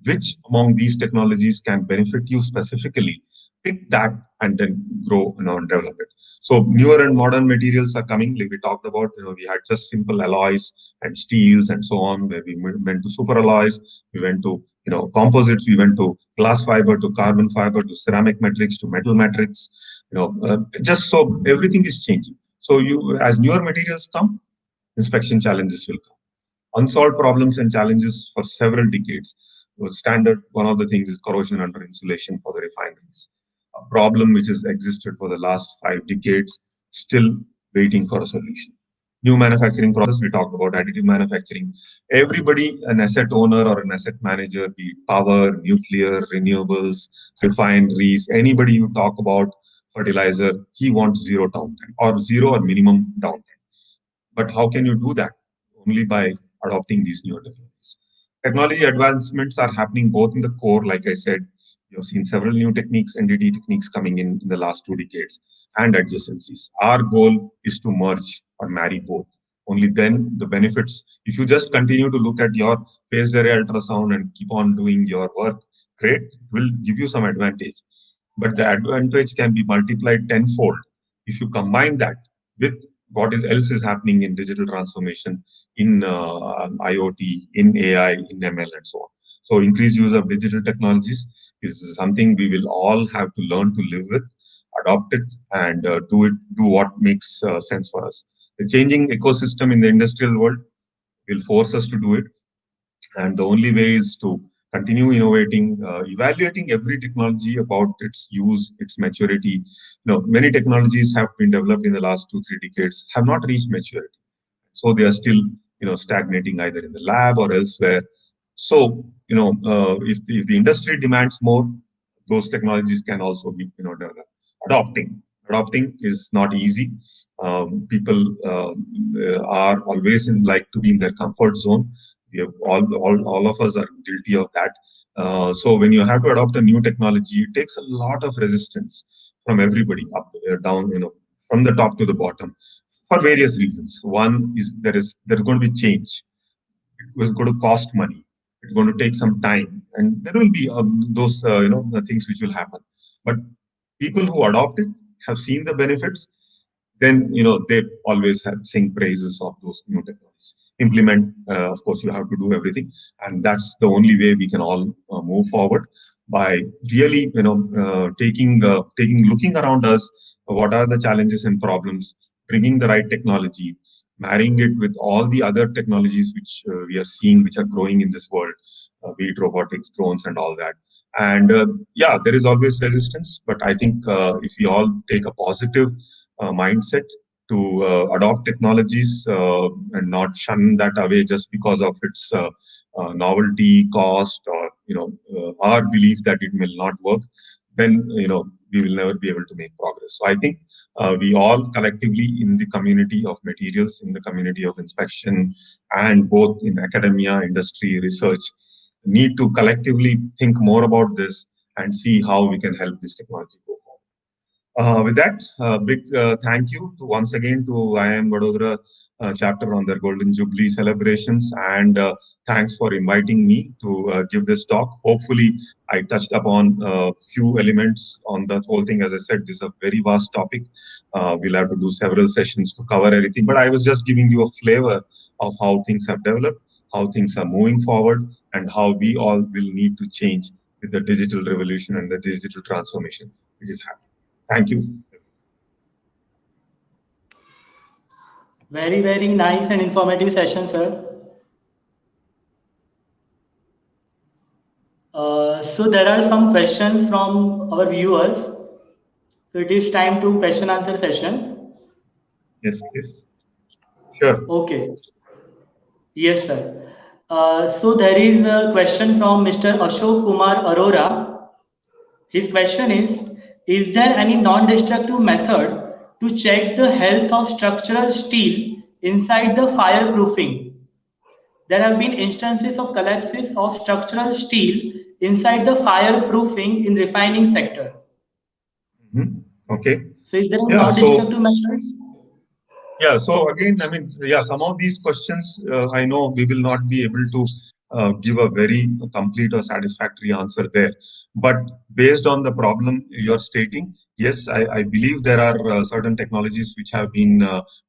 which among these technologies can benefit you specifically, pick that and then grow and develop it. So newer and modern materials are coming, like we talked about. We had just simple alloys and steels and so on, where we went to super alloys, we went to composites, we went to glass fiber, to carbon fiber, to ceramic matrix, to metal matrix. Just so everything is changing. So as newer materials come, inspection challenges will come. Unsolved problems and challenges for several decades. Standard, one of the things is corrosion under insulation for the refineries. A problem which has existed for the last 5 decades, still waiting for a solution. New manufacturing process, we talked about additive manufacturing. Everybody, an asset owner or an asset manager, be it power, nuclear, renewables, refineries, anybody you talk about fertilizer, he wants zero downtime or zero or minimum downtime. But how can you do that? Only by adopting these newer technologies. Technology advancements are happening both in the core, like I said, you have seen several new techniques, NDD techniques coming in the last 2 decades, and adjacencies. Our goal is to merge or marry both. Only then the benefits, if you just continue to look at your phased array ultrasound and keep on doing your work, great, it will give you some advantage. But the advantage can be multiplied tenfold if you combine that with else is happening in digital transformation, in IoT, in AI, in ML, and so on. So, increased use of digital technologies is something we will all have to learn to live with, adopt it, and do what makes sense for us. The changing ecosystem in the industrial world will force us to do it, and the only way is to continue innovating, evaluating every technology about its use, its maturity. Many technologies have been developed in the last 2 3 decades have not reached maturity, so they are still stagnating either in the lab or elsewhere. So if the industry demands more, those technologies can also be developed. Adopting is not easy. People are always like to be in their comfort zone. We have all of us are guilty of that. So when you have to adopt a new technology, it takes a lot of resistance from everybody, up down, from the top to the bottom, for various reasons. One is there's going to be change. It was going to cost money. It's going to take some time, and there will be those the things which will happen. But people who adopt it have seen the benefits. Then they always have sing praises of those new technologies. Implement, of course, you have to do everything, and that's the only way we can all move forward, by really taking looking around us. What are the challenges and problems? Bringing the right technology, marrying it with all the other technologies which we are seeing, which are growing in this world, be it robotics, drones, and all that. And yeah, there is always resistance, but I think if we all take a positive mindset to adopt technologies and not shun that away just because of its novelty, cost, or our belief that it will not work, then we will never be able to make progress. So I think we all collectively in the community of materials, in the community of inspection, and both in academia, industry, research, need to collectively think more about this and see how we can help this technology go forward. With that, big thank you to once again to IIM Vadodara chapter on their Golden Jubilee celebrations, and thanks for inviting me to give this talk. Hopefully, I touched upon a few elements on the whole thing. As I said, this is a very vast topic. We'll have to do several sessions to cover everything, but I was just giving you a flavor of how things have developed, how things are moving forward, and how we all will need to change with the digital revolution and the digital transformation which is happening. Thank you. Very, very nice and informative session, sir. So there are some questions from our viewers. So it is time to question answer session. Yes, please. Sure. Okay. Yes, sir. So there is a question from Mr. Ashok Kumar Arora. His question is there any non-destructive method to check the health of structural steel inside the fireproofing? There have been instances of collapses of structural steel inside the fireproofing in refining sector. Okay. So is there a Yeah. non-destructive method? Yeah. So again, I mean, yeah, some of these questions, I know we will not be able to give a very complete or satisfactory answer there. But based on the problem you're stating, yes, I believe there are certain technologies which have been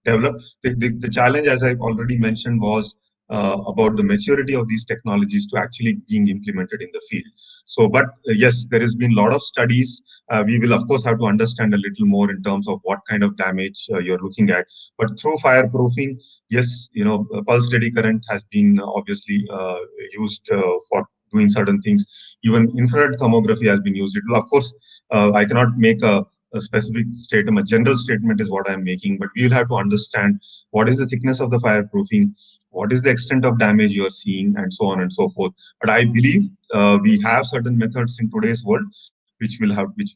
developed. The challenge, as I've already mentioned, was about the maturity of these technologies to actually being implemented in the field. So, but yes, there has been a lot of studies. We will, of course, have to understand a little more in terms of what kind of damage you're looking at. But through fireproofing, yes, pulse steady current has been obviously used for doing certain things. Even infrared thermography has been used. It will, of course, I cannot make a specific statement. A general statement is what I'm making, but we will have to understand what is the thickness of the fireproofing, what is the extent of damage you are seeing, and so on and so forth. But I believe we have certain methods in today's world which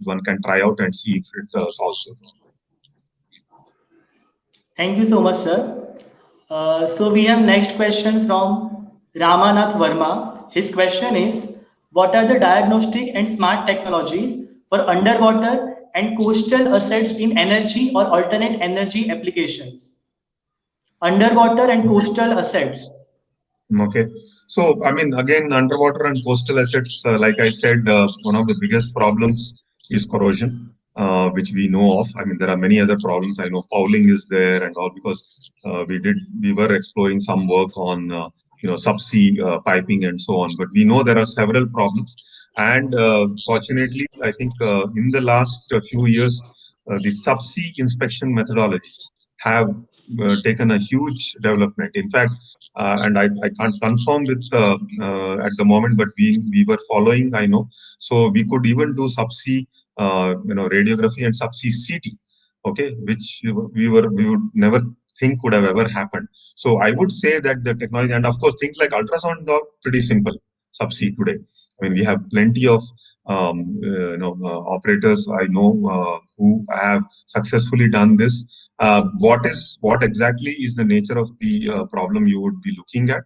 one can try out and see if it solves the problem. Thank you so much, sir. So we have next question from Ramanath Verma. His question is, what are the diagnostic and smart technologies for underwater and coastal assets in energy or alternate energy applications? Underwater and coastal assets. Okay. So, I mean, again, underwater and coastal assets, like I said, one of the biggest problems is corrosion, which we know of. I mean, there are many other problems. I know fouling is there and all because we were exploring some work on, subsea piping and so on. But we know there are several problems. And fortunately, I think in the last few years, the subsea inspection methodologies have taken a huge development. In fact, and I can't confirm with at the moment, but we were following, I know. So we could even do subsea, radiography and subsea CT, okay, which we would never think would have ever happened. So I would say that the technology, and of course things like ultrasound are pretty simple subsea today. I mean, we have plenty of operators I know who have successfully done this. What exactly is the nature of the problem you would be looking at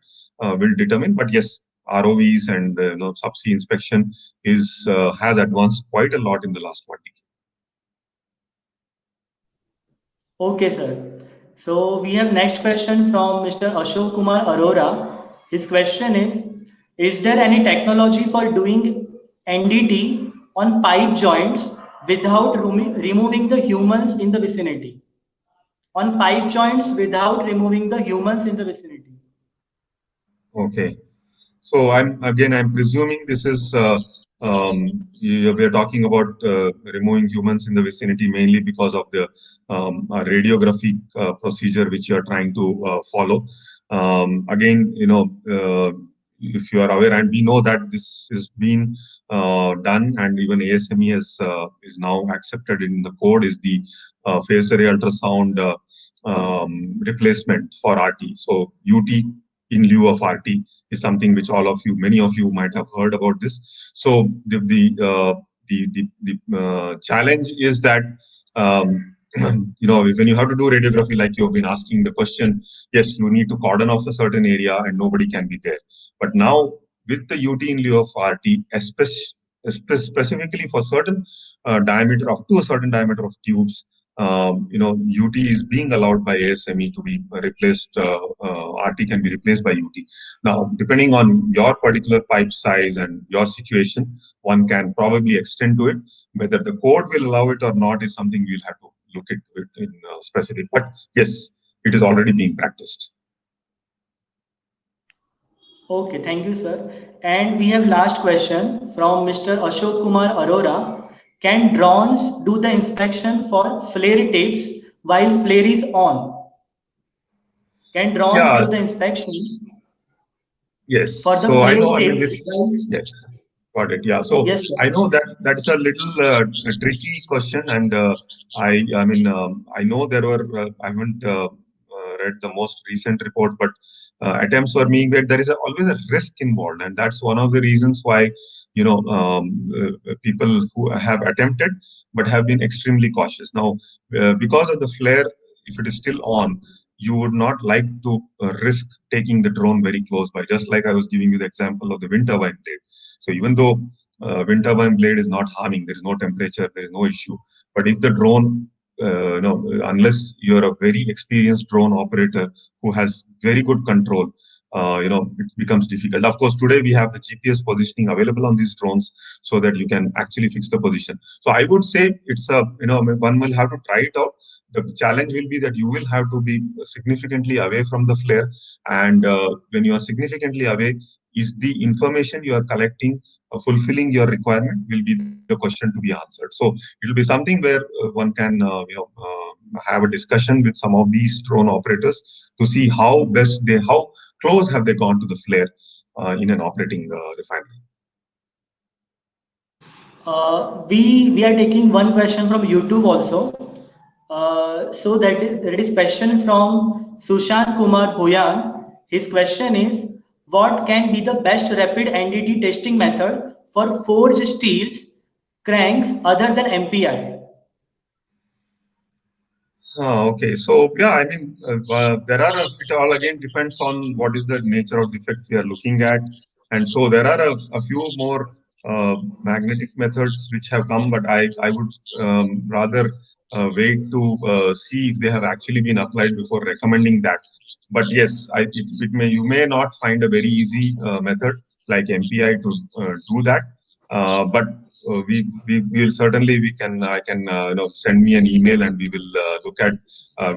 will determine. But yes, ROVs and subsea inspection is has advanced quite a lot in the last 1 decade. Okay, sir. So we have next question from Mr. Ashok Kumar Arora. His question is there any technology for doing NDT on pipe joints without removing the humans in the vicinity? On pipe joints without removing the humans in the vicinity. Okay. So I'm presuming this is we are talking about removing humans in the vicinity mainly because of the radiographic procedure which you are trying to follow. Again, if you are aware, and we know that this has been done, and even ASME is now accepted in the code, is the phased array ultrasound replacement for RT. So UT in lieu of RT is something which many of you might have heard about this. So the challenge is that when you have to do radiography, like you've been asking the question, yes, you need to cordon off a certain area and nobody can be there. But now with the UT in lieu of RT, specifically for certain diameter of to a certain diameter of tubes, UT is being allowed by ASME to be replaced. RT can be replaced by UT. Now, depending on your particular pipe size and your situation, one can probably extend to it. Whether the code will allow it or not is something we'll have to look into it in specific. But yes, it is already being practiced. Okay, thank you, sir. And we have last question from Mr. Ashok Kumar Arora. Can drones do the inspection for flare tips while flare is on? Can drones Yeah. do the inspection Yes. for the So I flare know. I mean, tips this. while... Yes. Got it. Yeah. So Yes, sir. I know that is a little tricky question, and I know there were. I haven't read the most recent report, but attempts were being made. There is always a risk involved, and that's one of the reasons why people who have attempted but have been extremely cautious. Now, because of the flare, if it is still on, you would not like to risk taking the drone very close by. Just like I was giving you the example of the wind turbine blade. So even though wind turbine blade is not harming, there is no temperature, there is no issue. But if the drone, unless you're a very experienced drone operator who has very good control, it becomes difficult. Of course, today we have the GPS positioning available on these drones so that you can actually fix the position. So I would say it's one will have to try it out. The challenge will be that you will have to be significantly away from the flare, and when you are significantly away, is the information you are collecting fulfilling your requirement will be the question to be answered. So it will be something where one can have a discussion with some of these drone operators to see how close have they gone to the flare in an operating refinery. We are taking one question from YouTube also. So that is question from Sushant Kumar Bhuyan. His question is, what can be the best rapid NDT testing method for forged steels cranks other than MPI? Okay, so yeah, I mean, there are it all again depends on what is the nature of defect we are looking at, and so there are a few more magnetic methods which have come, but I would rather wait to see if they have actually been applied before recommending that. But yes, it may you may not find a very easy method like MPI to do that, but we will certainly we can I can send me an email and we will look at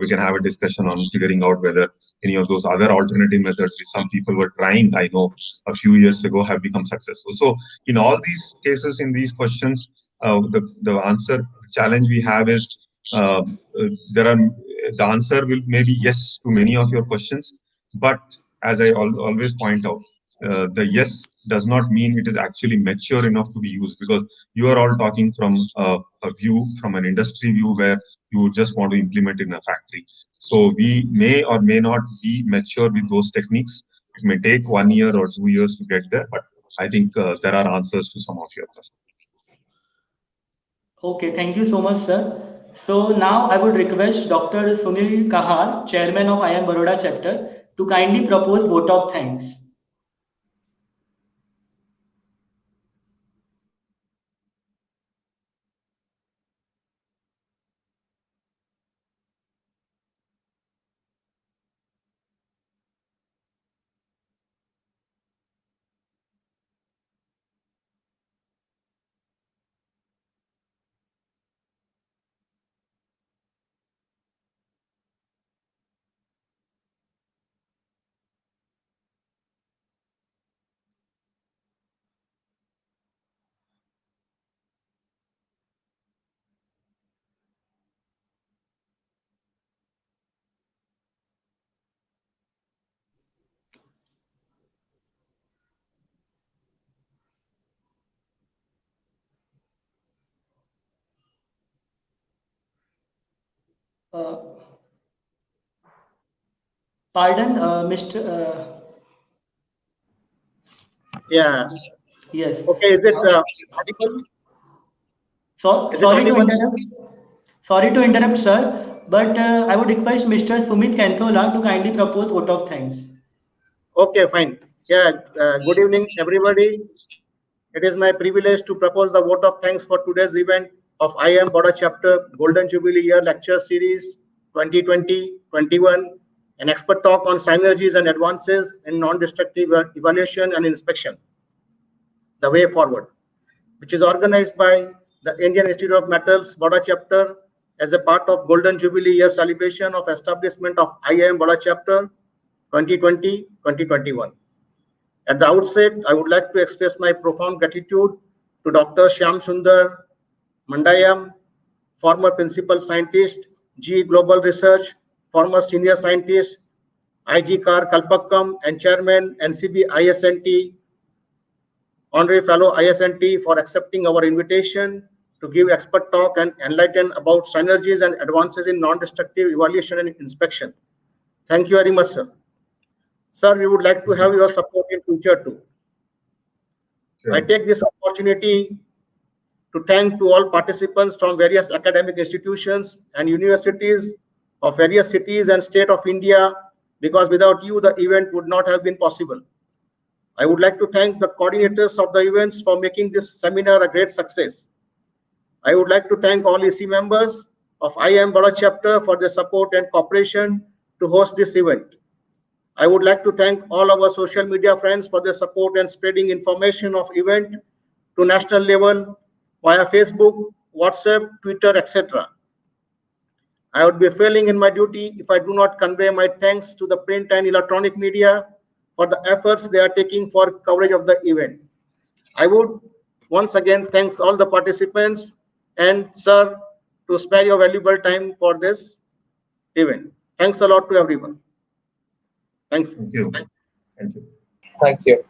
we can have a discussion on figuring out whether any of those other alternative methods which some people were trying, I know, a few years ago have become successful. So in all these cases, in these questions, the answer the challenge we have is there are the answer will maybe yes to many of your questions, but as I always point out, the yes does not mean it is actually mature enough to be used, because you are all talking from a view, from an industry view, where you just want to implement in a factory. So we may or may not be mature with those techniques. It may take 1 year or 2 years to get there, but I think there are answers to some of your questions. Okay, thank you so much, sir. So now I would request Dr. Sunil Kahar, Chairman of IIM Baroda chapter, to kindly propose vote of thanks. Uh, Pardon, Mr. Yeah. Yes. Okay. Is it audible? So, Is it sorry to audible? interrupt. Sorry to interrupt, sir, but I would request Mr. Sumit Kanthola to kindly propose vote of thanks. Okay, fine. Yeah. Good evening, everybody. It is my privilege to propose the vote of thanks for today's event of IIM Boda Chapter Golden Jubilee Year Lecture Series 2020-21, an expert talk on synergies and advances in non-destructive evaluation and inspection, the way forward, which is organized by the Indian Institute of Metals Boda Chapter as a part of Golden Jubilee Year celebration of establishment of IIM Boda Chapter 2020-2021. At the outset, I would like to express my profound gratitude to Dr. Shyam Sundar Mandayam, former principal scientist, GE Global Research, former senior scientist, IG Kar Kalpakkam, and chairman NCB ISNT, honorary fellow ISNT, for accepting our invitation to give expert talk and enlighten about synergies and advances in non-destructive evaluation and inspection. Thank you very much, sir. Sir, we would like to have your support in future too. Sure. I take this opportunity to thank to all participants from various academic institutions and universities of various cities and state of India, because without you, the event would not have been possible. I would like to thank the coordinators of the events for making this seminar a great success. I would like to thank all EC members of IIM Baroda chapter for their support and cooperation to host this event. I would like to thank all our social media friends for their support and spreading information of event to national level via Facebook, WhatsApp, Twitter, etc. I would be failing in my duty if I do not convey my thanks to the print and electronic media for the efforts they are taking for coverage of the event. I would once again thanks all the participants and sir to spare your valuable time for this event. Thanks a lot to everyone. Thanks. Thank you. Thank you. Thank you.